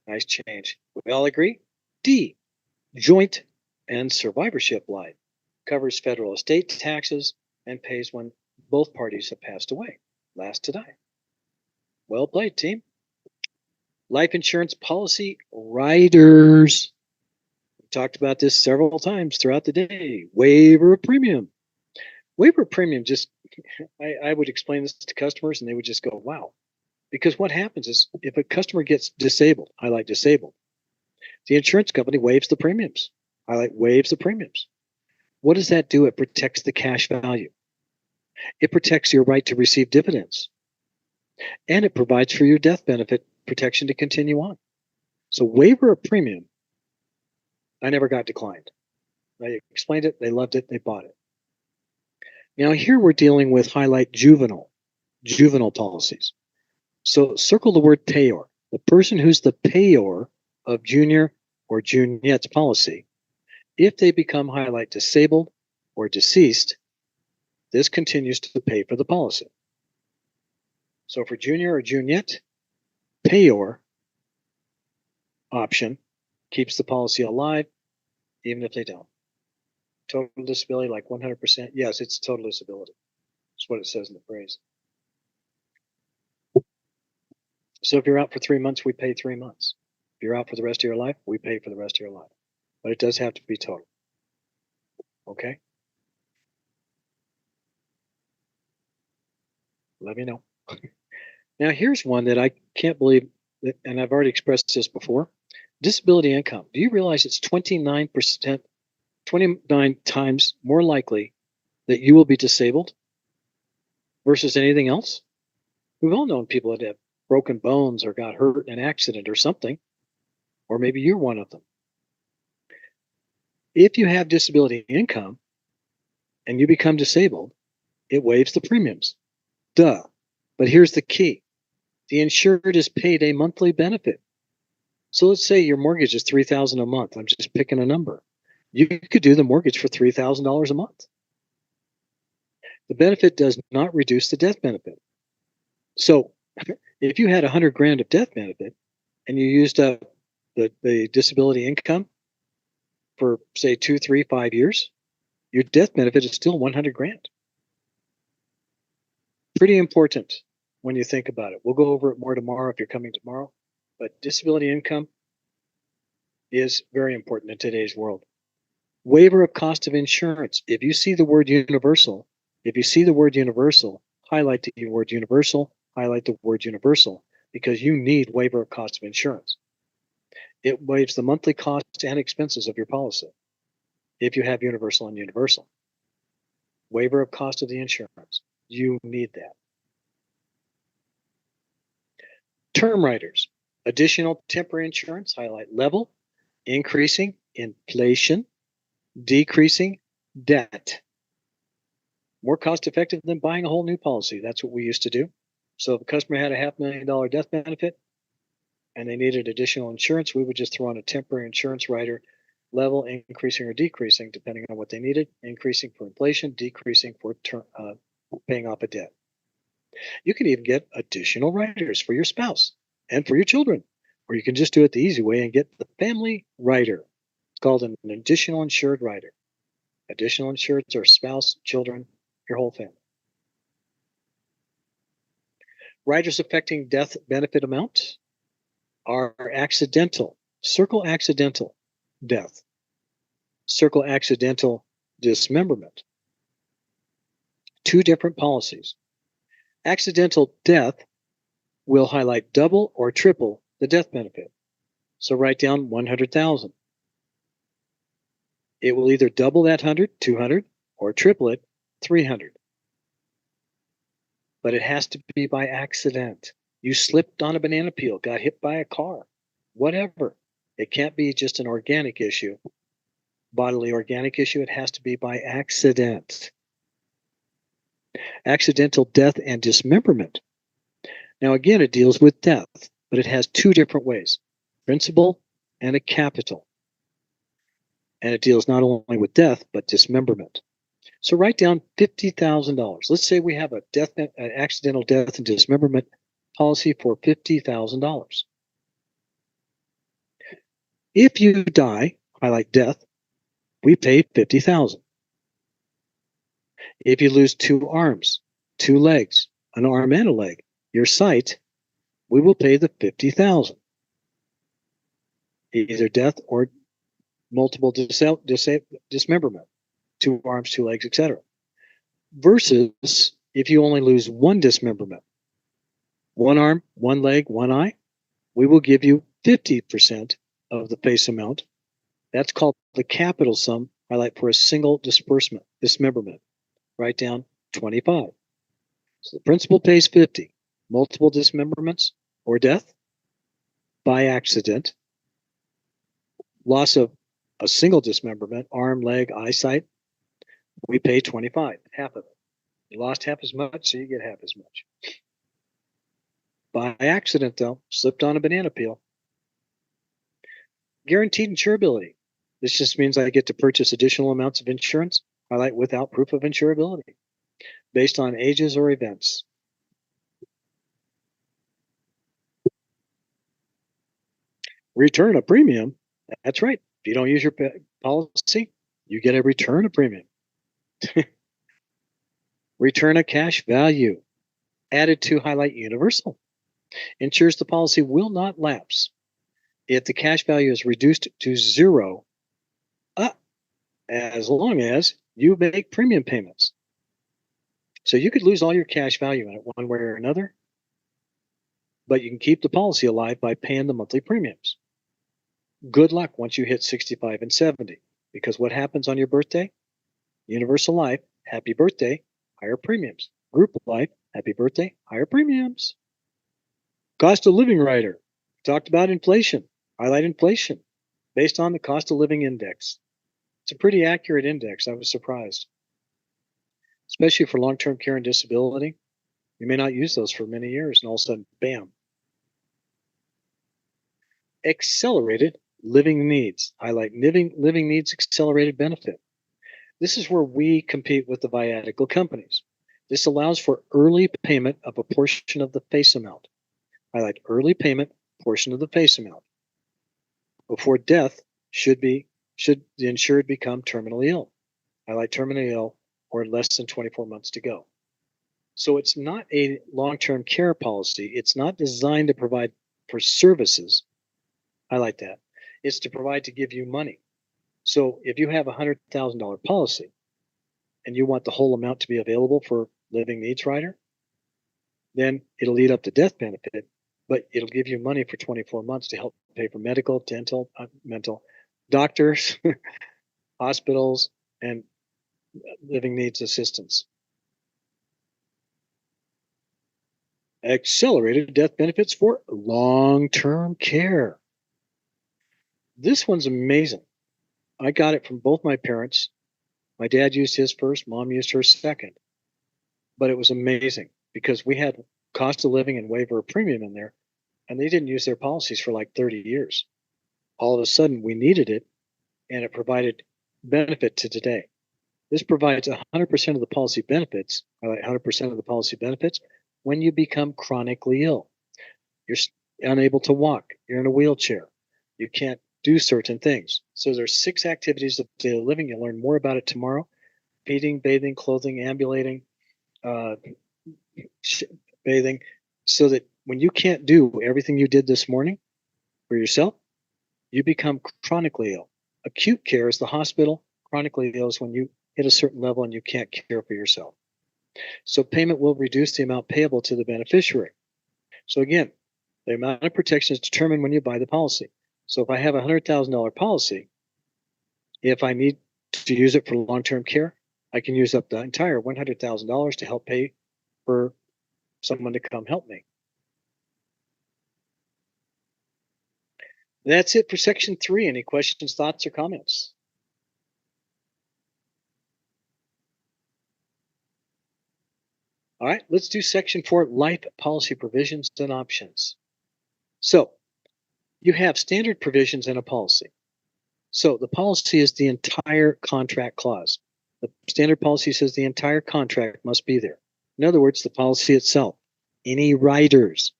Nice change. We all agree? D, joint and survivorship life covers federal estate taxes and pays when both parties have passed away, last to die. Well played, team. Life insurance policy riders. We talked about this several times throughout the day. Waiver of premium. Waiver of premium just, I would explain this to customers and they would just go, wow. Because what happens is if a customer gets disabled, I like disabled, the insurance company waives the premiums. Highlight waives the premiums. What does that do? It protects the cash value. It protects your right to receive dividends. And it provides for your death benefit protection to continue on. So waiver of premium, I never got declined. I explained it, they loved it, they bought it. Now here we're dealing with highlight juvenile policies. So circle the word payor. The person who's the payor of junior or juniette's policy, if they become highlight disabled or deceased, this continues to pay for the policy. So for junior or juniette, payor option keeps the policy alive even if they don't. Total disability, like 100%. Yes, it's total disability. That's what it says in the phrase. So if you're out for 3 months, we pay 3 months. If you're out for the rest of your life, we pay for the rest of your life. But it does have to be total. Okay? Let me know. Now here's one that I can't believe, that, and I've already expressed this before. Disability income. Do you realize it's 29 times more likely that you will be disabled versus anything else? We've all known people that have broken bones or got hurt in an accident or something, or maybe you're one of them. If you have disability income and you become disabled, it waives the premiums. Duh. But here's the key. The insured is paid a monthly benefit. So let's say your mortgage is $3,000 a month. I'm just picking a number. You could do the mortgage for $3,000 a month. The benefit does not reduce the death benefit. So if you had 100 grand of death benefit and you used up the disability income for say 2, 3, 5 years, your death benefit is still 100 grand. Pretty important when you think about it. We'll go over it more tomorrow if you're coming tomorrow. But disability income is very important in today's world. Waiver of cost of insurance. If you see the word universal, highlight the word universal, highlight the word universal, because you need waiver of cost of insurance. It waives the monthly costs and expenses of your policy if you have universal and universal. Waiver of cost of the insurance. You need that. Term riders. Additional temporary insurance, highlight level, increasing inflation, decreasing debt. More cost effective than buying a whole new policy. That's what we used to do. So if a customer had a $500,000 death benefit and they needed additional insurance, we would just throw on a temporary insurance rider, level, increasing or decreasing depending on what they needed, increasing for inflation, decreasing for paying off a debt. You can even get additional riders for your spouse and for your children, or you can just do it the easy way and get the family rider. It's called an additional insured rider. Additional insureds are spouse, children, your whole family. Riders affecting death benefit amount are accidental. Circle accidental death. Circle accidental dismemberment. Two different policies. Accidental death will highlight double or triple the death benefit. So write down 100,000. It will either double that 100, 200, or triple it, 300. But it has to be by accident. You slipped on a banana peel, got hit by a car, whatever. It can't be just an organic issue, bodily organic issue. It has to be by accident. Accidental death and dismemberment. Now again, it deals with death, but it has two different ways, principal and a capital. And it deals not only with death, but dismemberment. So write down $50,000. Let's say we have an accidental death and dismemberment policy for $50,000. If you die, highlight death, we pay $50,000. If you lose 2 arms, 2 legs, an arm and a leg, your sight, we will pay the $50,000. Either death or multiple dismemberment, 2 arms, 2 legs, etc. Versus if you only lose 1 dismemberment, 1 arm, 1 leg, 1 eye, we will give you 50% of the face amount That's called the capital sum. Highlight for a single dismemberment. Write down 25. So the principal pays 50. Multiple dismemberments or death by accident, loss of a single dismemberment, arm, leg, eyesight, we pay 25, half of it. You lost half as much, so you get half as much. By accident, though, slipped on a banana peel. Guaranteed insurability. This just means I get to purchase additional amounts of insurance, highlight without proof of insurability, based on ages or events. Return a premium. That's right. If you don't use your policy, you get a return of premium. Return a cash value. Added to highlight universal. Ensures the policy will not lapse if the cash value is reduced to zero, as long as you make premium payments. So you could lose all your cash value in it one way or another, but you can keep the policy alive by paying the monthly premiums. Good luck once you hit 65 and 70, because what happens on your birthday? Universal Life, happy birthday, higher premiums. Group Life, happy birthday, higher premiums. Cost of living rider. Talked about inflation. Highlight inflation based on the cost of living index. It's a pretty accurate index. I was surprised, especially for long-term care and disability. You may not use those for many years, and all of a sudden, bam. Accelerated living needs. Highlight living needs accelerated benefit. This is where we compete with the viatical companies. This allows for early payment of a portion of the face amount. Highlight early payment, portion of the face amount. Before death, should the insured become terminally ill. Highlight terminally ill or less than 24 months to go. So it's not a long-term care policy. It's not designed to provide for services. Highlight that. It's to provide to give you money. So if you have a $100,000 policy and you want the whole amount to be available for living needs rider, then it'll lead up to death benefit, but it'll give you money for 24 months to help pay for medical, dental, mental, doctors, hospitals, and living needs assistance. Accelerated death benefits for long-term care. This one's amazing. I got it from both my parents. My dad used his first, mom used hers second. But it was amazing because we had cost of living and waiver of premium in there, and they didn't use their policies for like 30 years. All of a sudden, we needed it, and it provided benefit to today. This provides 100% of the policy benefits, 100% of the policy benefits when you become chronically ill. You're unable to walk. You're in a wheelchair. You can't do certain things. So there's 6 activities of daily living. You'll learn more about it tomorrow. Feeding, bathing, clothing, ambulating, bathing, so that when you can't do everything you did this morning for yourself, you become chronically ill. Acute care is the hospital. Chronically ill is when you hit a certain level and you can't care for yourself. So payment will reduce the amount payable to the beneficiary. So again, the amount of protection is determined when you buy the policy. So if I have a $100,000 policy, if I need to use it for long-term care, I can use up the entire $100,000 to help pay for someone to come help me. That's it for section 3. Any questions, thoughts, or comments? All right, let's do section 4, life policy provisions and options. So you have standard provisions in a policy. So the policy is the entire contract clause. The standard policy says the entire contract must be there. In other words, the policy itself, any riders,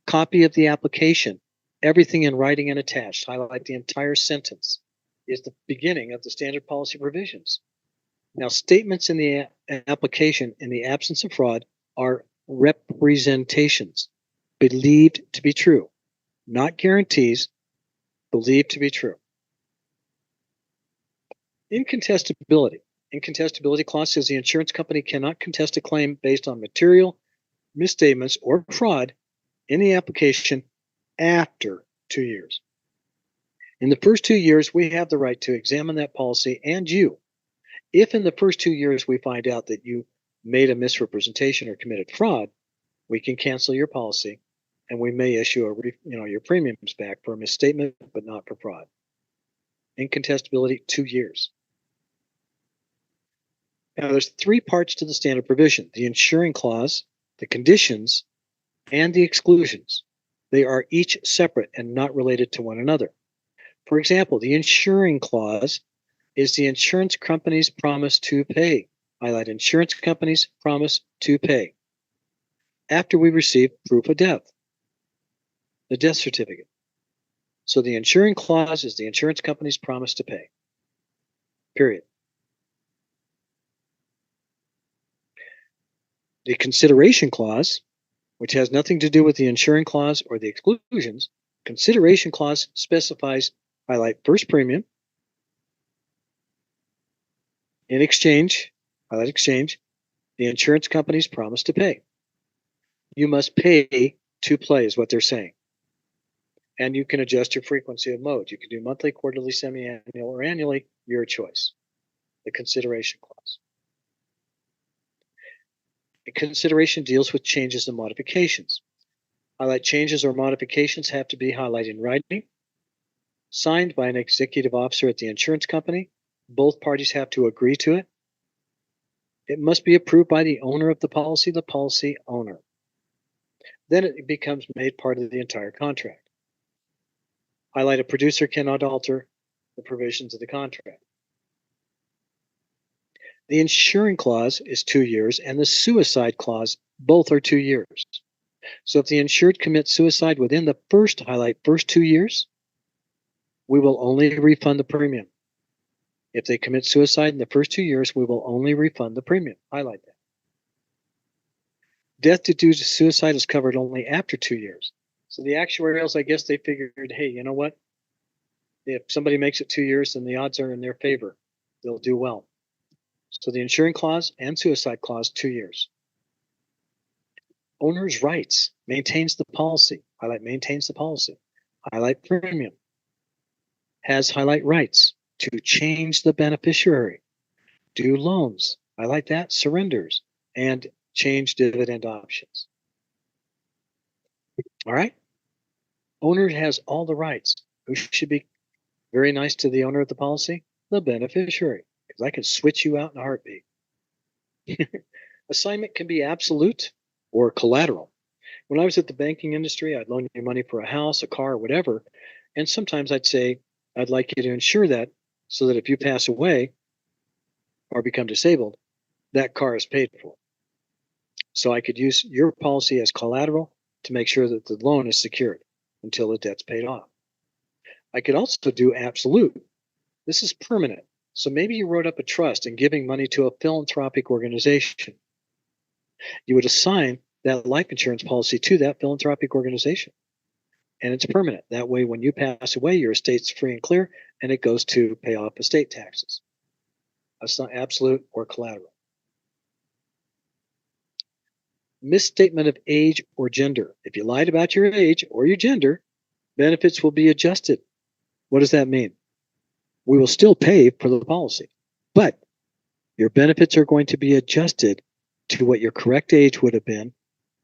copy of the application, everything in writing and attached, highlight the entire sentence, is the beginning of the standard policy provisions. Now, statements in the application in the absence of fraud are representations, believed to be true, not guarantees, believed to be true. Incontestability. Incontestability clause says the insurance company cannot contest a claim based on material misstatements or fraud in the application after 2 years. In the first 2 years, we have the right to examine that policy and you. If in the first 2 years we find out that you made a misrepresentation or committed fraud, we can cancel your policy and we may issue your premiums back for a misstatement, but not for fraud. Incontestability, 2 years. Now, there's 3 parts to the standard provision: the insuring clause, the conditions, and the exclusions. They are each separate and not related to one another. For example, the insuring clause is the insurance company's promise to pay. Highlight insurance company's promise to pay after we receive proof of death, the death certificate. So the insuring clause is the insurance company's promise to pay, period. The consideration clause, which has nothing to do with the insuring clause or the exclusions, consideration clause specifies, highlight first premium, in exchange, highlight exchange, the insurance company's promise to pay. You must pay to play is what they're saying. And you can adjust your frequency of mode. You can do monthly, quarterly, semi-annual, or annually, your choice. The consideration clause. The consideration deals with changes and modifications. Highlight changes or modifications have to be highlighted in writing, signed by an executive officer at the insurance company. Both parties have to agree to it. It must be approved by the owner of the policy owner. Then it becomes made part of the entire contract. Highlight a producer cannot alter the provisions of the contract. The insuring clause is 2 years, and the suicide clause, both are 2 years. So if the insured commits suicide within the first 2 years, we will only refund the premium. If they commit suicide in the first 2 years, we will only refund the premium. Highlight that. Death due to suicide is covered only after 2 years. So the actuarials, I guess they figured, hey, you know what? If somebody makes it 2 years, then the odds are in their favor. They'll do well. So the insuring clause and suicide clause, 2 years. Owner's rights, maintains the policy. Highlight maintains the policy. Highlight premium. Has highlight rights to change the beneficiary, do loans. Highlight that, surrenders, and change dividend options. All right? Owner has all the rights. Who should be very nice to the owner of the policy? The beneficiary, because I can switch you out in a heartbeat. Assignment can be absolute or collateral. When I was at the banking industry, I'd loan you money for a house, a car, whatever. And sometimes I'd say, I'd like you to insure that so that if you pass away or become disabled, that car is paid for. So I could use your policy as collateral to make sure that the loan is secured until the debt's paid off. I could also do absolute. This is permanent. So maybe you wrote up a trust and giving money to a philanthropic organization. You would assign that life insurance policy to that philanthropic organization. And it's permanent. That way, when you pass away, your estate's free and clear, and it goes to pay off estate taxes. That's not absolute or collateral. Misstatement of age or gender. If you lied about your age or your gender, benefits will be adjusted. What does that mean? We will still pay for the policy, but your benefits are going to be adjusted to what your correct age would have been.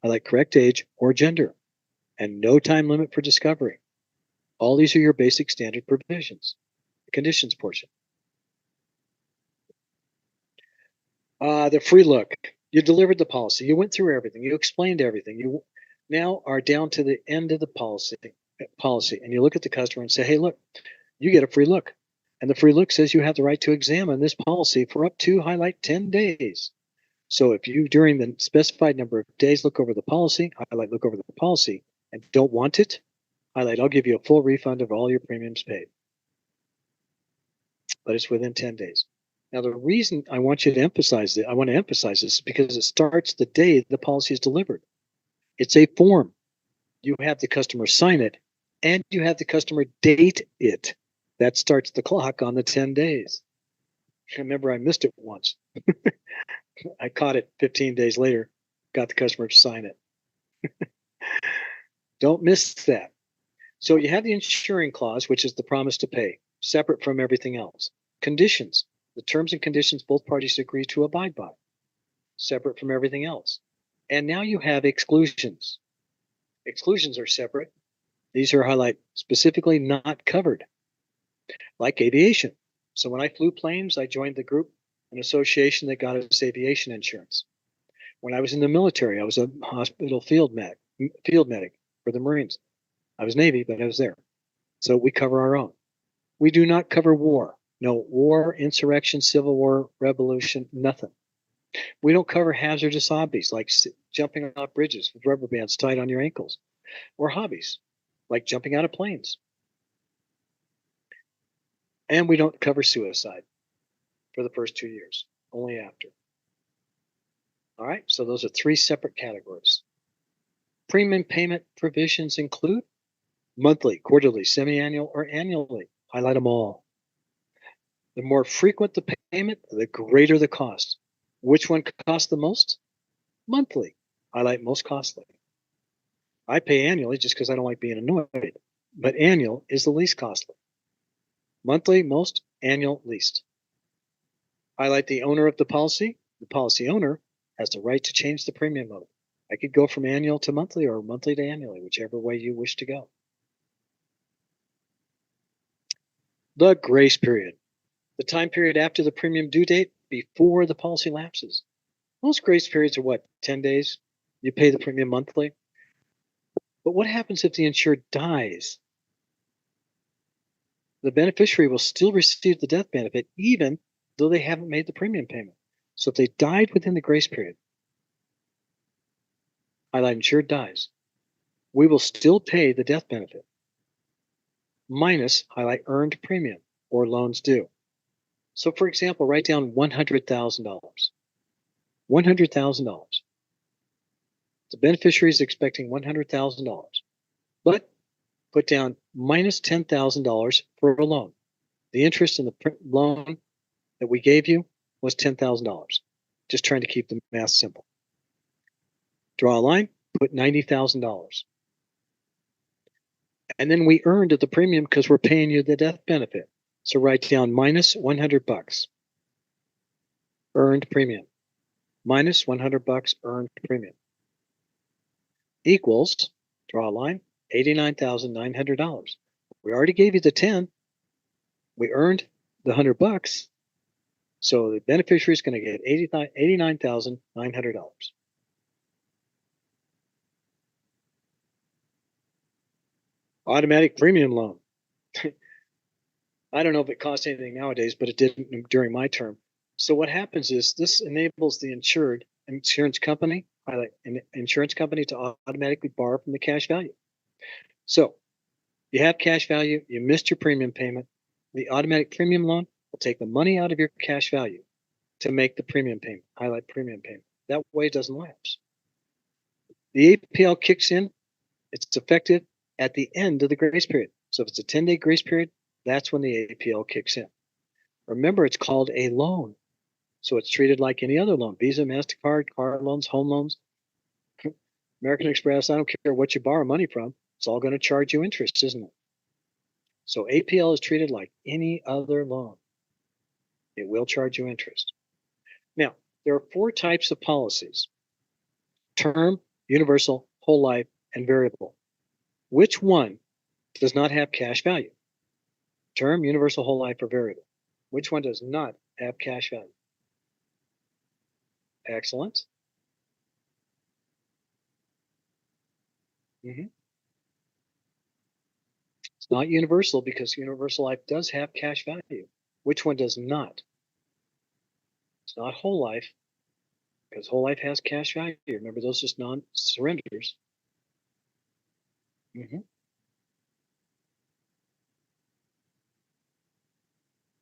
I like correct age or gender, and no time limit for discovery. All these are your basic standard provisions. The conditions portion. The free look. You delivered the policy. You went through everything. You explained everything. You now are down to the end of the policy, and you look at the customer and say, hey, look, you get a free look. And the free look says you have the right to examine this policy for up to highlight 10 days. So if you, during the specified number of days, look over the policy, highlight look over the policy, and don't want it, highlight I'll give you a full refund of all your premiums paid. But it's within 10 days. Now, the reason I want to emphasize this is because it starts the day the policy is delivered. It's a form. You have the customer sign it, and you have the customer date it. That starts the clock on the 10 days. I remember I missed it once. I caught it 15 days later, got the customer to sign it. Don't miss that. So you have the insuring clause, which is the promise to pay, separate from everything else. Conditions, the terms and conditions both parties agree to abide by, separate from everything else. And now you have exclusions. Exclusions are separate. These are highlighted specifically not covered, like aviation. So when I flew planes, I joined the group, an association that got us aviation insurance. When I was in the military, I was a hospital field medic for the Marines. I was Navy, but I was there. So we cover our own. We do not cover war. No war, insurrection, civil war, revolution, nothing. We don't cover hazardous hobbies like jumping off bridges with rubber bands tied on your ankles, or hobbies like jumping out of planes. And we don't cover suicide for the first 2 years, only after. All right, so those are three separate categories. Premium payment provisions include monthly, quarterly, semi-annual, or annually. Highlight them all. The more frequent the payment, the greater the cost. Which one costs the most? Monthly. Highlight most costly. I pay annually just because I don't like being annoyed, but annual is the least costly. Monthly, most, annual, least. Highlight the owner of the policy. The policy owner has the right to change the premium mode. I could go from annual to monthly or monthly to annually, whichever way you wish to go. The grace period. The time period after the premium due date before the policy lapses. Most grace periods are what, 10 days? You pay the premium monthly. But what happens if the insured dies? The beneficiary will still receive the death benefit even though they haven't made the premium payment. So if they died within the grace period, highlight insured dies, we will still pay the death benefit minus highlight earned premium or loans due. So for example, write down $100,000. $100,000. The beneficiary is expecting $100,000, but put down minus $10,000 for a loan. The interest in the loan that we gave you was $10,000. Just trying to keep the math simple. Draw a line, put $90,000. And then we earned the premium because we're paying you the death benefit. So write down minus $100. Earned premium. Minus $100 earned premium. Equals, draw a line, $89,900. We already gave you the 10. We earned the $100. So the beneficiary is going to get $89,900. Automatic premium loan. I don't know if it costs anything nowadays, but it didn't during my term. So what happens is this enables the insurance company to automatically borrow from the cash value. So you have cash value, you missed your premium payment. The automatic premium loan will take the money out of your cash value to make the premium payment, highlight premium payment. That way it doesn't lapse. The APL kicks in, it's effective at the end of the grace period. So if it's a 10-day grace period, that's when the APL kicks in. Remember, it's called a loan. So it's treated like any other loan. Visa, MasterCard, car loans, home loans, American Express, I don't care what you borrow money from. It's all going to charge you interest, isn't it? So APL is treated like any other loan. It will charge you interest. Now, there are 4 types of policies: term, universal, whole life, and variable. Which one does not have cash value? Term, universal, whole life, or variable? Which one does not have cash value? Excellent. It's not universal because universal life does have cash value. Which one does not? It's not whole life because whole life has cash value. Remember, those are just non-surrenders.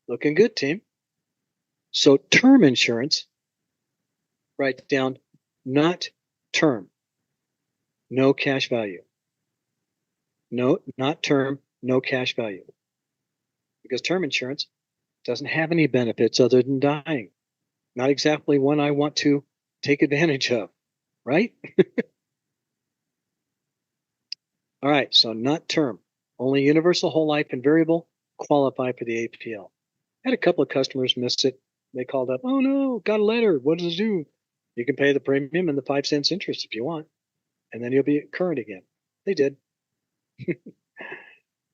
Looking good, team. So term insurance, write down not term, no cash value. No, not term, no cash value. Because term insurance doesn't have any benefits other than dying. Not exactly one I want to take advantage of, right? All right, so not term. Only universal whole life and variable qualify for the APL. Had a couple of customers miss it. They called up, oh no, got a letter. What does it do? You can pay the premium and the 5 cents interest if you want, and then you'll be current again. They did.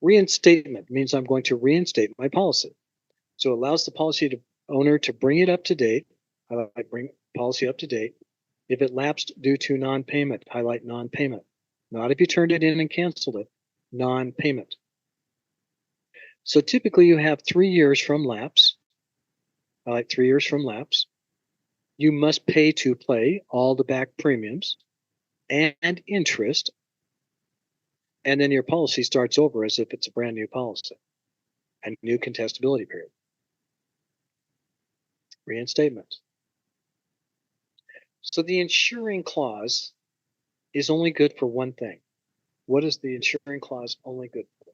Reinstatement means I'm going to reinstate my policy. So it allows the owner to bring it up to date. Highlight bring policy up to date. If it lapsed due to non-payment, highlight non-payment. Not if you turned it in and canceled it, non-payment. So typically you have 3 years from lapse. Highlight 3 years from lapse. You must pay to play all the back premiums and interest, and then your policy starts over as if it's a brand new policy and new contestability period. Reinstatement. So the insuring clause is only good for one thing. What is the insuring clause only good for?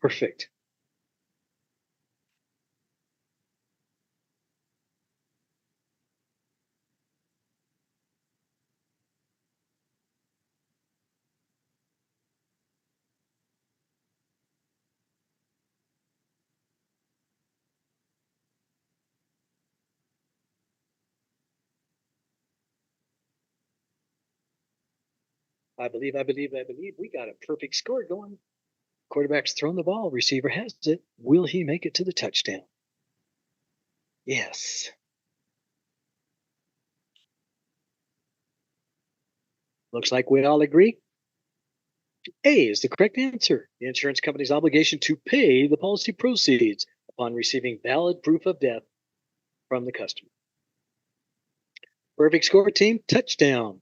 Perfect. I believe we got a perfect score going. Quarterback's thrown the ball, receiver has it. Will he make it to the touchdown? Yes. Looks like we all agree. A is the correct answer. The insurance company's obligation to pay the policy proceeds upon receiving valid proof of death from the customer. Perfect score, team. Touchdown.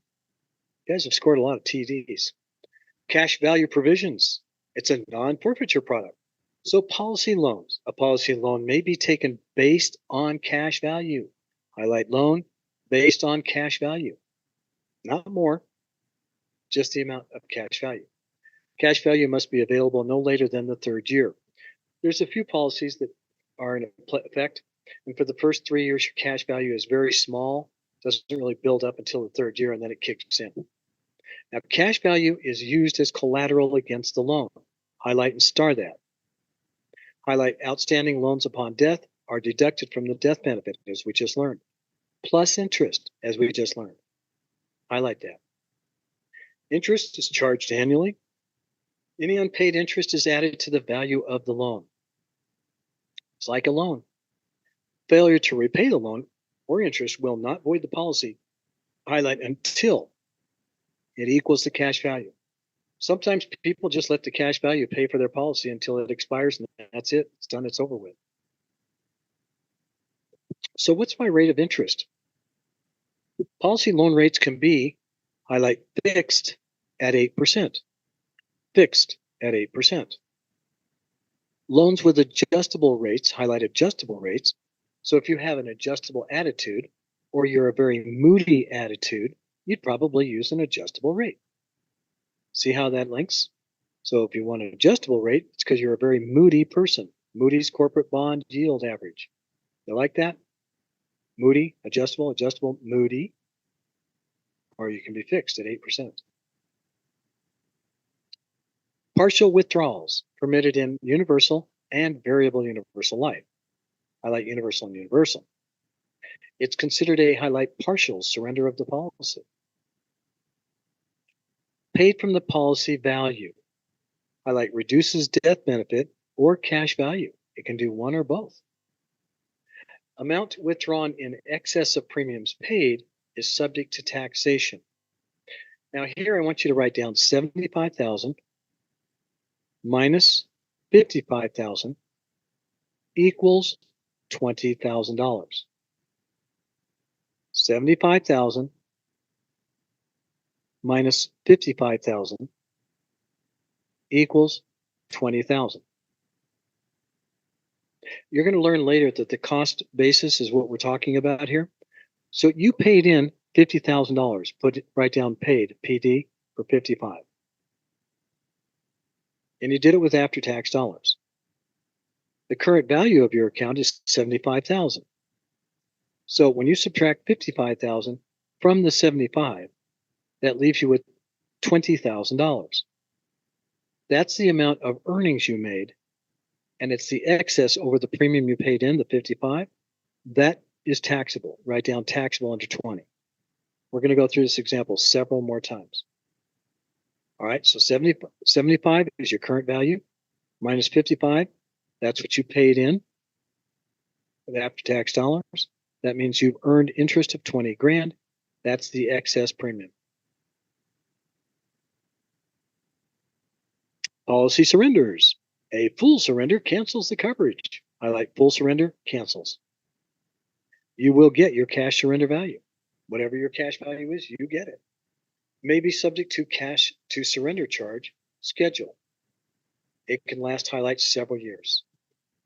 You guys have scored a lot of TDs. Cash value provisions. It's a non-forfeiture product. So policy loans. A policy loan may be taken based on cash value. Highlight loan based on cash value. Not more, just the amount of cash value. Cash value must be available no later than the 3rd year. There's a few policies that are in effect, and for the first 3 years, your cash value is very small, doesn't really build up until the 3rd year, and then it kicks in. Now, cash value is used as collateral against the loan. Highlight and star that. Highlight outstanding loans upon death are deducted from the death benefit, as we just learned, plus interest, as we just learned. Highlight that. Interest is charged annually. Any unpaid interest is added to the value of the loan. It's like a loan. Failure to repay the loan or interest will not void the policy. Highlight until it equals the cash value. Sometimes people just let the cash value pay for their policy until it expires, and that's it. It's done. It's over with. So what's my rate of interest? Policy loan rates can be, highlight, fixed at 8%. Fixed at 8%. Loans with adjustable rates, highlight adjustable rates. So if you have an adjustable attitude or you're a very moody attitude, you'd probably use an adjustable rate. See how that links? So if you want an adjustable rate, it's because you're a very moody person. Moody's corporate bond yield average. You like that? Moody, adjustable, adjustable, moody. Or you can be fixed at 8%. Partial withdrawals permitted in universal and variable universal life. Highlight universal and universal. It's considered a highlight partial surrender of the policy. Paid from the policy value. Highlight reduces death benefit or cash value. It can do one or both. Amount withdrawn in excess of premiums paid is subject to taxation. Now here I want you to write down 75,000 minus 55,000 equals $20,000. 75,000 minus 55,000 equals 20,000. You're going to learn later that the cost basis is what we're talking about here. So you paid in $50,000. Write down paid, PD, for 55. And you did it with after-tax dollars. The current value of your account is 75,000. So when you subtract 55,000 from the 75, that leaves you with $20,000. That's the amount of earnings you made, and it's the excess over the premium you paid in, the 55. That is taxable. Write down taxable under 20. We're going to go through this example several more times. All right, so 75 is your current value minus 55. That's what you paid in with after-tax dollars. That means you've earned interest of 20 grand. That's the excess premium. Policy surrenders. A full surrender cancels the coverage. Highlight full surrender cancels. You will get your cash surrender value. Whatever your cash value is, you get it. May be subject to cash to surrender charge schedule. It can last highlight several years.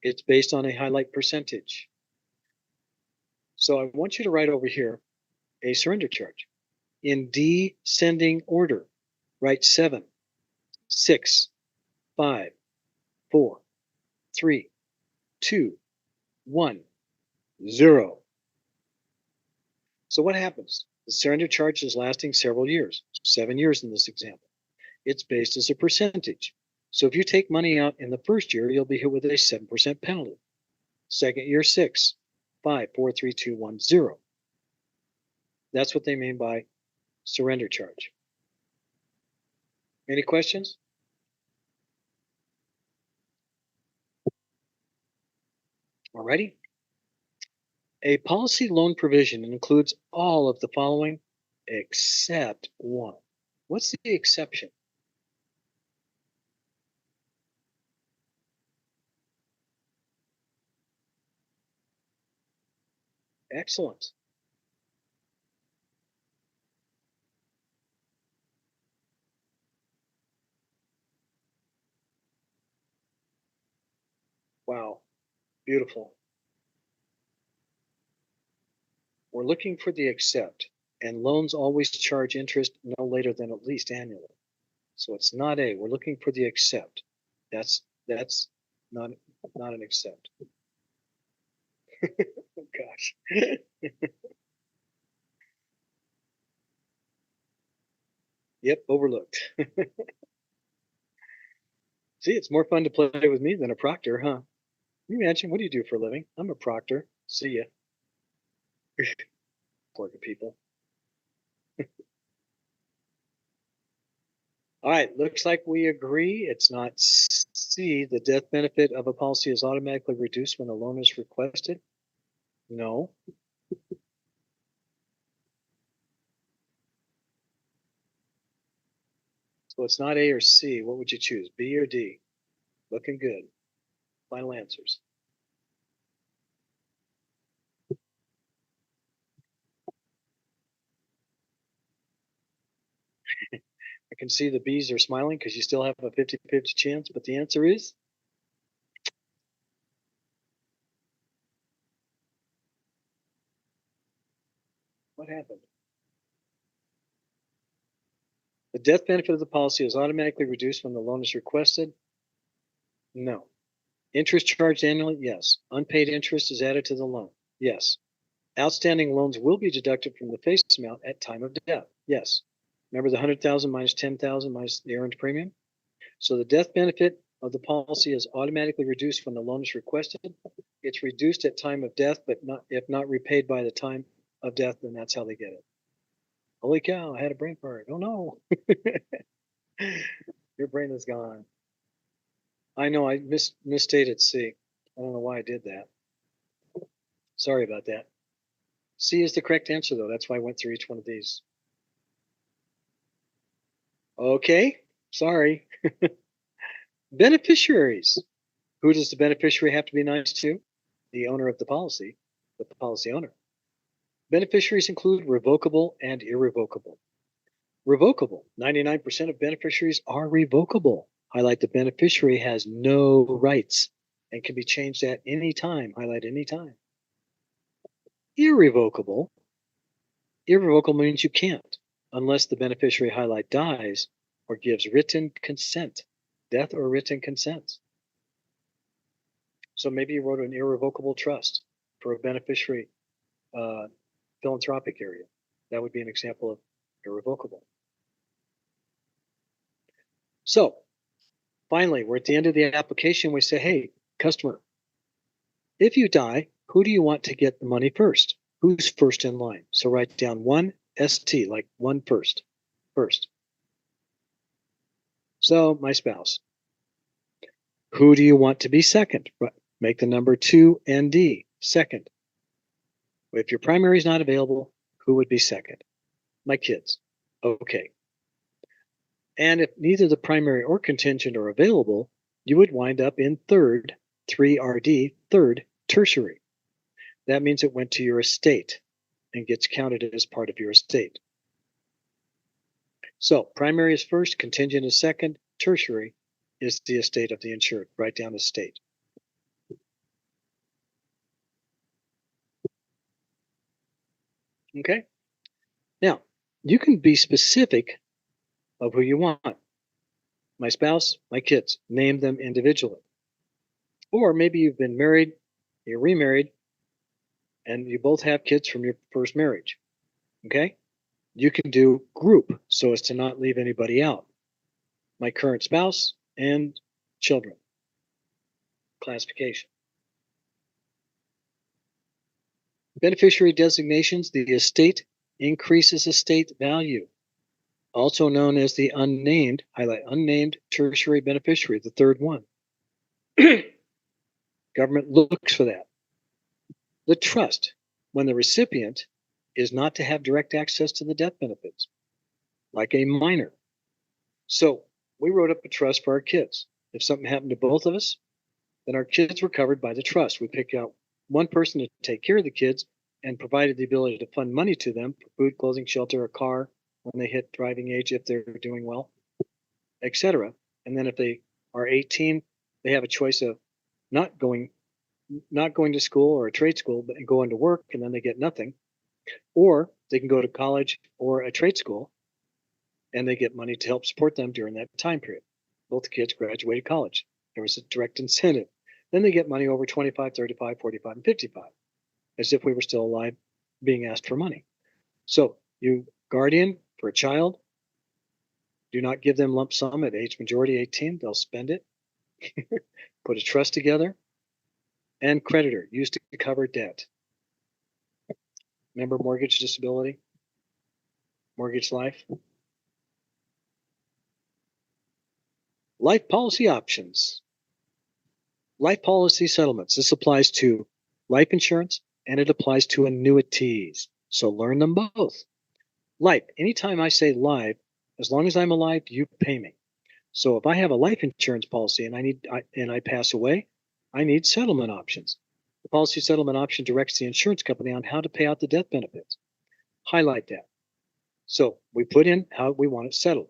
It's based on a highlight percentage. So I want you to write over here a surrender charge. In descending order, write 7, 6, 5, 4, 3, 2, 1, 0. So what happens? The surrender charge is lasting several years, 7 years in this example. It's based as a percentage. So if you take money out in the first year, you'll be hit with a 7% penalty. Second year, 6, 5, 4, 3, 2, 1, 0. That's what they mean by surrender charge. Any questions? Alrighty. A policy loan provision includes all of the following except one. What's the exception? Excellent. Wow. Beautiful. We're looking for the except, and loans always charge interest no later than at least annually. So it's not A. We're looking for the except. That's not an except. Oh gosh. Yep, overlooked. See, it's more fun to play with me than a proctor, huh? Can you imagine? What do you do for a living? I'm a proctor. See ya. Poor people. All right, looks like we agree. It's not C. The death benefit of a policy is automatically reduced when a loan is requested. No. So it's not A or C. What would you choose? B or D? Looking good. Final answers. I can see the B's are smiling because you still have a 50-50 chance, but the answer is what happened? The death benefit of the policy is automatically reduced when the loan is requested. No. Interest charged annually? Yes. Unpaid interest is added to the loan? Yes. Outstanding loans will be deducted from the face amount at time of death? Yes. Remember the 100,000 minus 10,000 minus the earned premium? So the death benefit of the policy is automatically reduced when the loan is requested. It's reduced at time of death, but not if not repaid by the time of death, then that's how they get it. Holy cow, I had a brain fart. Oh no. Your brain is gone. I know I misstated C. I don't know why I did that. Sorry about that. C is the correct answer, though. That's why I went through each one of these. Okay, sorry. Beneficiaries. Who does the beneficiary have to be nice to? The owner of the policy, the policy owner. Beneficiaries include revocable and irrevocable. Revocable. 99% of beneficiaries are revocable. Highlight the beneficiary has no rights and can be changed at any time. Highlight any time. Irrevocable. Irrevocable means you can't unless the beneficiary highlight dies or gives written consent, death or written consent. So maybe you wrote an irrevocable trust for a beneficiary philanthropic area. That would be an example of irrevocable. So Finally, we're at the end of the application. We say, hey, customer, if you die, who do you want to get the money first? Who's first in line? So write down 1ST, like one first. First. So my spouse. Who do you want to be second? Make the number 2ND, second. If your primary is not available, who would be second? My kids. Okay. And if neither the primary or contingent are available, you would wind up in third, 3RD, third, tertiary. That means it went to your estate and gets counted as part of your estate. So primary is first, contingent is second, tertiary is the estate of the insured. Write down estate. Okay. Now, you can be specific of who you want. My spouse, my kids, name them individually. Or maybe you've been married, you're remarried, and you both have kids from your first marriage. Okay? You can do group so as to not leave anybody out. My current spouse and children. Classification. Beneficiary designations, the estate increases estate value, also known as the unnamed, highlight unnamed tertiary beneficiary, the third one. Government looks for that. The trust, when the recipient is not to have direct access to the death benefits, like a minor. So we wrote up a trust for our kids. If something happened to both of us, then our kids were covered by the trust. We picked out one person to take care of the kids and provided the ability to fund money to them for food, clothing, shelter, a car when they hit driving age if they're doing well, etc. And then if they are 18, they have a choice of not going to school or a trade school, but going to work, and then they get nothing. Or they can go to college or a trade school, and they get money to help support them during that time period. Both kids graduated college. There was a direct incentive. Then they get money over 25, 35, 45, and 55, as if we were still alive being asked for money. So you guardian for a child, do not give them lump sum at age majority 18. They'll spend it. Put a trust together. And creditor, used to cover debt. Remember mortgage disability? Mortgage life? Life policy options. Life policy settlements. This applies to life insurance and it applies to annuities. So learn them both. Life, anytime I say life, as long as I'm alive, you pay me. So if I have a life insurance policy and I pass away, I need settlement options. The policy settlement option directs the insurance company on how to pay out the death benefits. Highlight that. So we put in how we want it settled.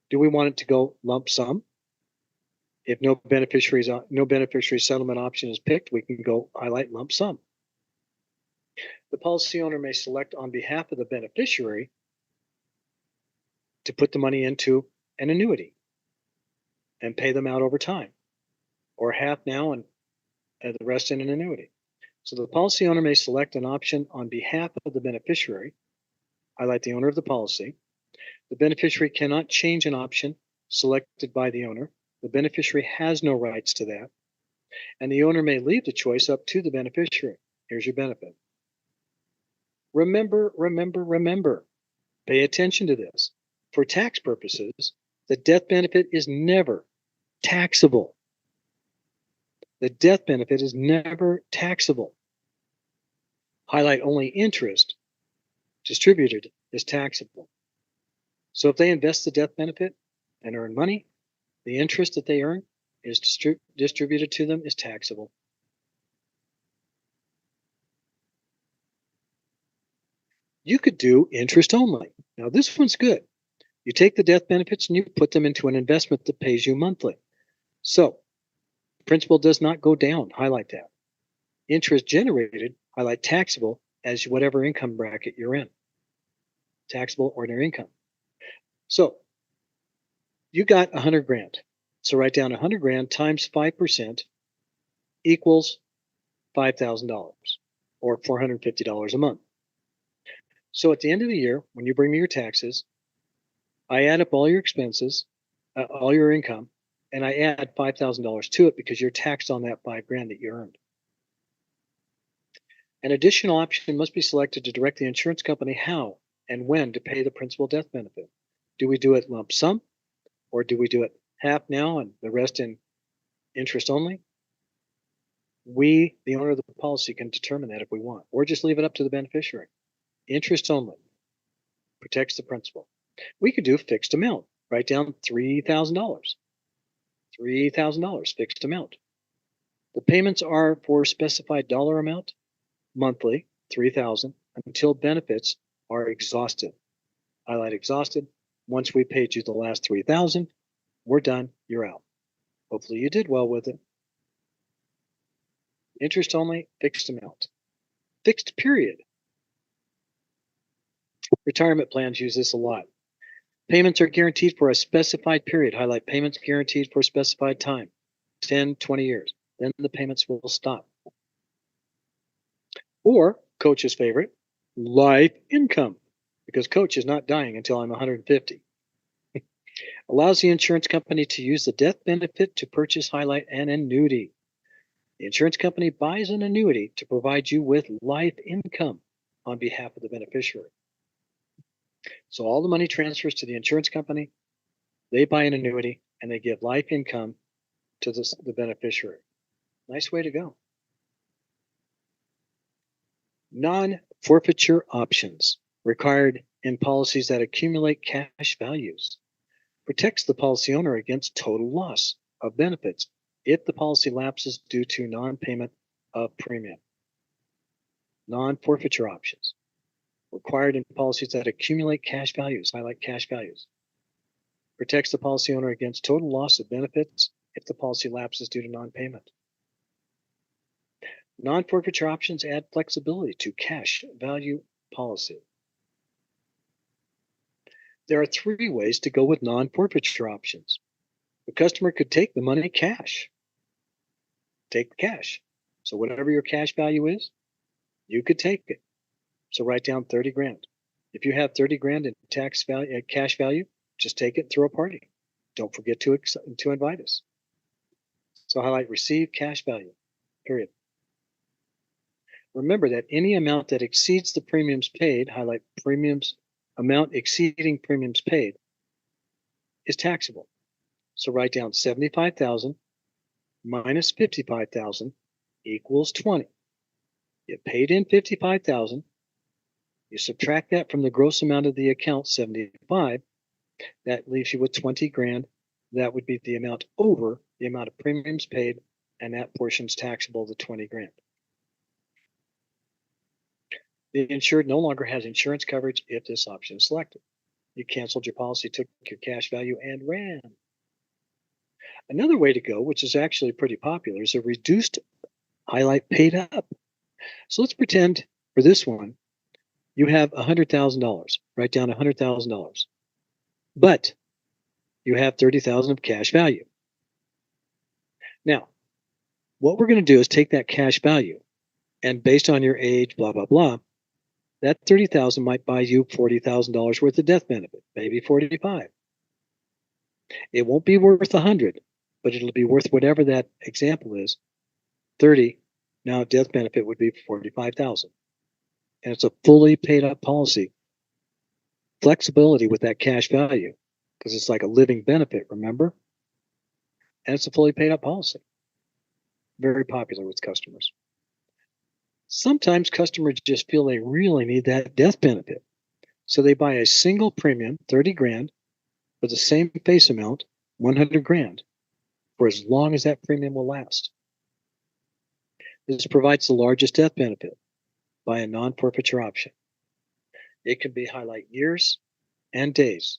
Do we want it to go lump sum? If no beneficiary settlement option is picked, we can go highlight lump sum. The policy owner may select on behalf of the beneficiary to put the money into an annuity and pay them out over time, or half now and the rest in an annuity. So the policy owner may select an option on behalf of the beneficiary, highlight the owner of the policy. The beneficiary cannot change an option selected by the owner. The beneficiary has no rights to that. And the owner may leave the choice up to the beneficiary. Here's your benefit. Remember, pay attention to this. For tax purposes, the death benefit is never taxable. The death benefit is never taxable. Highlight only interest distributed is taxable. So if they invest the death benefit and earn money, the interest that they earn is distributed to them is taxable. You could do interest only. Now this one's good. You take the death benefits and you put them into an investment that pays you monthly. So principal does not go down. Highlight that. Interest generated, highlight taxable as whatever income bracket you're in. Taxable ordinary income. So you got 100 grand. So write down 100 grand times 5% equals $5,000 or $450 a month. So at the end of the year, when you bring me your taxes, I add up all your expenses, all your income, and I add $5,000 to it because you're taxed on that $5,000 that you earned. An additional option must be selected to direct the insurance company how and when to pay the principal death benefit. Do we do it lump sum, or do we do it half now and the rest in interest only? We, the owner of the policy, can determine that if we want, or just leave it up to the beneficiary. Interest only protects the principal. We could do fixed amount, write down $3,000. $3,000 fixed amount. The payments are for specified dollar amount, monthly, $3,000, until benefits are exhausted. Highlight exhausted. Once we paid you the last $3,000, we're done, you're out. Hopefully you did well with it. Interest only, fixed amount. Fixed period. Retirement plans use this a lot. Payments are guaranteed for a specified period. Highlight payments guaranteed for a specified time, 10, 20 years. Then the payments will stop. Or, Coach's favorite, life income, because Coach is not dying until I'm 150. Allows the insurance company to use the death benefit to purchase, highlight, an annuity. The insurance company buys an annuity to provide you with life income on behalf of the beneficiary. So all the money transfers to the insurance company, they buy an annuity, and they give life income to the beneficiary. Nice way to go. Non-forfeiture options required in policies that accumulate cash values. Protects the policy owner against total loss of benefits if the policy lapses due to non-payment of premium. Non-forfeiture options required in policies that accumulate cash values. Highlight cash values. Protects the policy owner against total loss of benefits if the policy lapses due to non-payment. Non-forfeiture options add flexibility to cash value policy. There are 3 ways to go with non-forfeiture options. The customer could take the money cash. Take the cash. So whatever your cash value is, you could take it. So write down 30 grand. If you have 30 grand in tax value, cash value, just take it and throw a party. Don't forget to invite us. So highlight receive cash value, period. Remember that any amount that exceeds the premiums paid, highlight premiums, amount exceeding premiums paid, is taxable. So write down 75,000 minus 55,000 equals 20. You paid in 55,000. You subtract that from the gross amount of the account, 75. That leaves you with 20 grand. That would be the amount over the amount of premiums paid, and that portion's taxable, the 20 grand. The insured no longer has insurance coverage if this option is selected. You canceled your policy, took your cash value, and ran. Another way to go, which is actually pretty popular, is a reduced highlight paid up. So let's pretend for this one, you have $100,000. Write down $100,000. But you have 30,000 of cash value. Now, what we're going to do is take that cash value, and based on your age, blah, blah, blah, that 30,000 might buy you $40,000 worth of death benefit, maybe 45. It won't be worth 100, but it'll be worth whatever that example is. 30, now death benefit would be 45,000. And it's a fully paid up policy. Flexibility with that cash value, because it's like a living benefit, remember? And it's a fully paid up policy. Very popular with customers. Sometimes customers just feel they really need that death benefit. So they buy a single premium, 30 grand, for the same face amount, 100 grand, for as long as that premium will last. This provides the largest death benefit by a non-forfeiture option. It can be highlight years and days,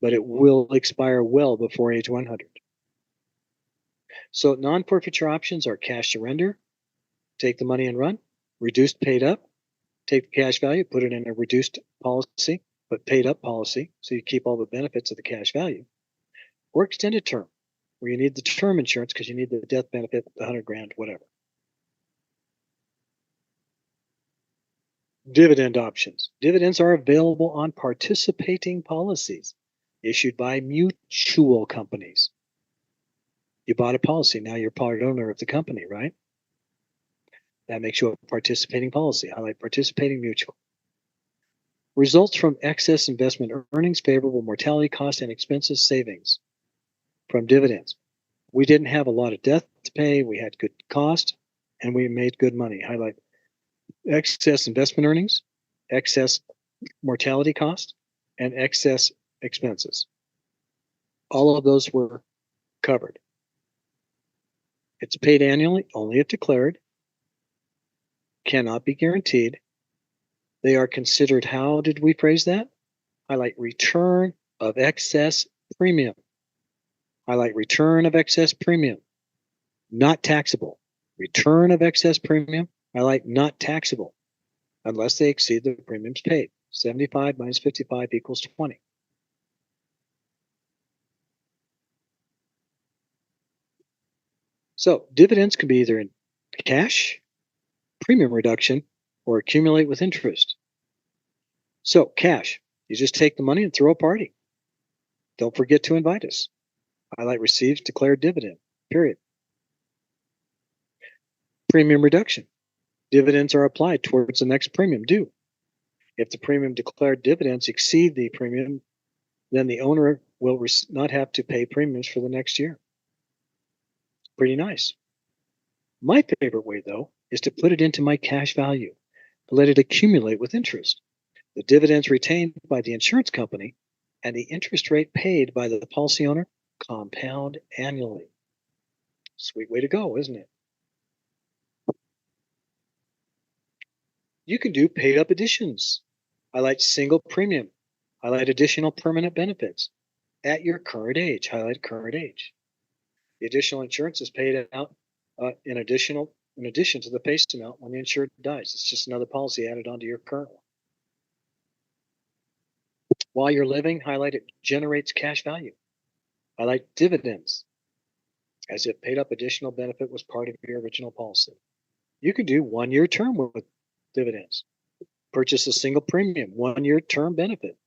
but it will expire well before age 100. So non-forfeiture options are cash surrender, take the money and run, reduced paid up, take the cash value, put it in a reduced policy, but paid up policy, so you keep all the benefits of the cash value, or extended term, where you need the term insurance because you need the death benefit, the 100 grand, whatever. Dividend options. Dividends are available on participating policies issued by mutual companies. You bought a policy. Now you're part owner of the company, right? That makes you a participating policy. Highlight participating mutual. Results from excess investment earnings, favorable mortality cost and expenses savings from dividends. We didn't have a lot of death to pay. We had good cost and we made good money. Highlight excess investment earnings, excess mortality cost, and excess expenses. All of those were covered. It's paid annually, only if declared, cannot be guaranteed. They are considered, how did we phrase that? Highlight return of excess premium. Highlight return of excess premium, not taxable. Return of excess premium, highlight not taxable, unless they exceed the premiums paid. 75 minus 55 equals 20. So dividends can be either in cash, premium reduction, or accumulate with interest. So cash, you just take the money and throw a party. Don't forget to invite us. Highlight receives declared dividend, period. Premium reduction. Dividends are applied towards the next premium due. If the premium declared dividends exceed the premium, then the owner will not have to pay premiums for the next year. Pretty nice. My favorite way, though, is to put it into my cash value, to let it accumulate with interest. The dividends retained by the insurance company and the interest rate paid by the policy owner compound annually. Sweet way to go, isn't it? You can do paid up additions. Highlight single premium. Highlight additional permanent benefits at your current age. Highlight current age. The additional insurance is paid out in addition to the face amount when the insured dies. It's just another policy added onto your current one. While you're living, highlight it generates cash value. Highlight dividends, as if paid up additional benefit was part of your original policy. You can do 1 year term with dividends. Purchase a single premium, 1 year term benefit.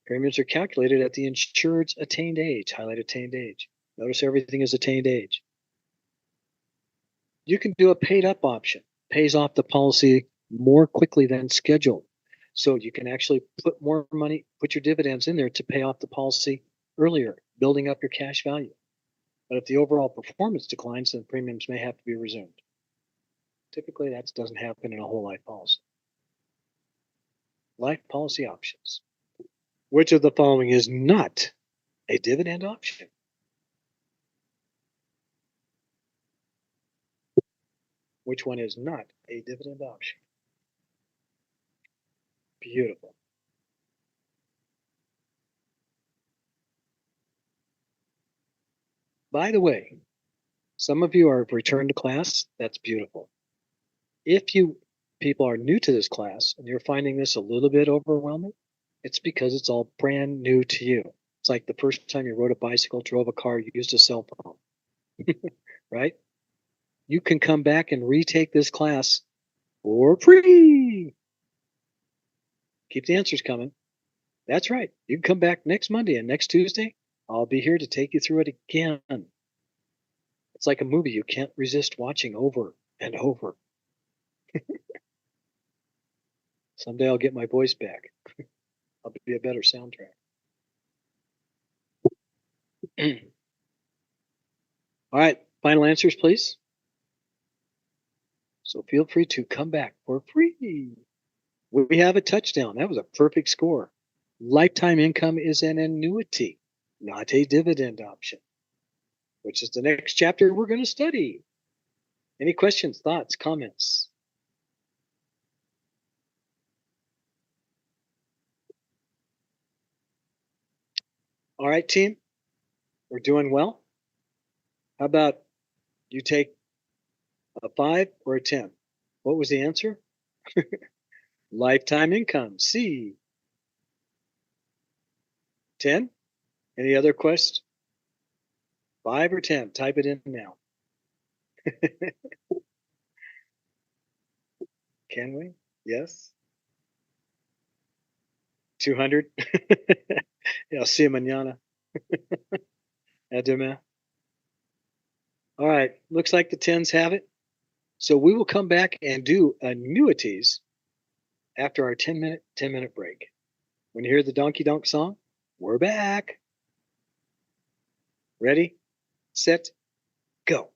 Premiums are calculated at the insured's attained age. Highlight attained age. Notice everything is attained age. You can do a paid up option. Pays off the policy more quickly than scheduled. So you can actually put more money, put your dividends in there to pay off the policy earlier, building up your cash value. But if the overall performance declines, then premiums may have to be resumed. Typically, that doesn't happen in a whole life policy. Life policy options. Which of the following is not a dividend option? Which one is not a dividend option? Beautiful. By the way, some of you are returned to class. That's beautiful. If you people are new to this class and you're finding this a little bit overwhelming, it's because it's all brand new to you. It's like the first time you rode a bicycle, drove a car, used a cell phone, right? You can come back and retake this class for free. Keep the answers coming. That's right. You can come back next Monday and next Tuesday. I'll be here to take you through it again. It's like a movie you can't resist watching over and over. Someday I'll get my voice back. I'll be a better soundtrack. All right, final answers, please. So feel free to come back for free. We have a touchdown. That was a perfect score. Lifetime income is an annuity, not a dividend option, which is the next chapter we're going to study. Any questions, thoughts, comments? All right, team, we're doing well. How about you take a 5 or a 10? What was the answer? Lifetime income, C. 10? Any other questions? 5 or 10? Type it in now. Can we? Yes. 200? Yeah, see you mañana. À demain. All right, looks like the tens have it. So we will come back and do annuities after our 10-minute break. When you hear the Donkey Donk song, we're back. Ready, set, go.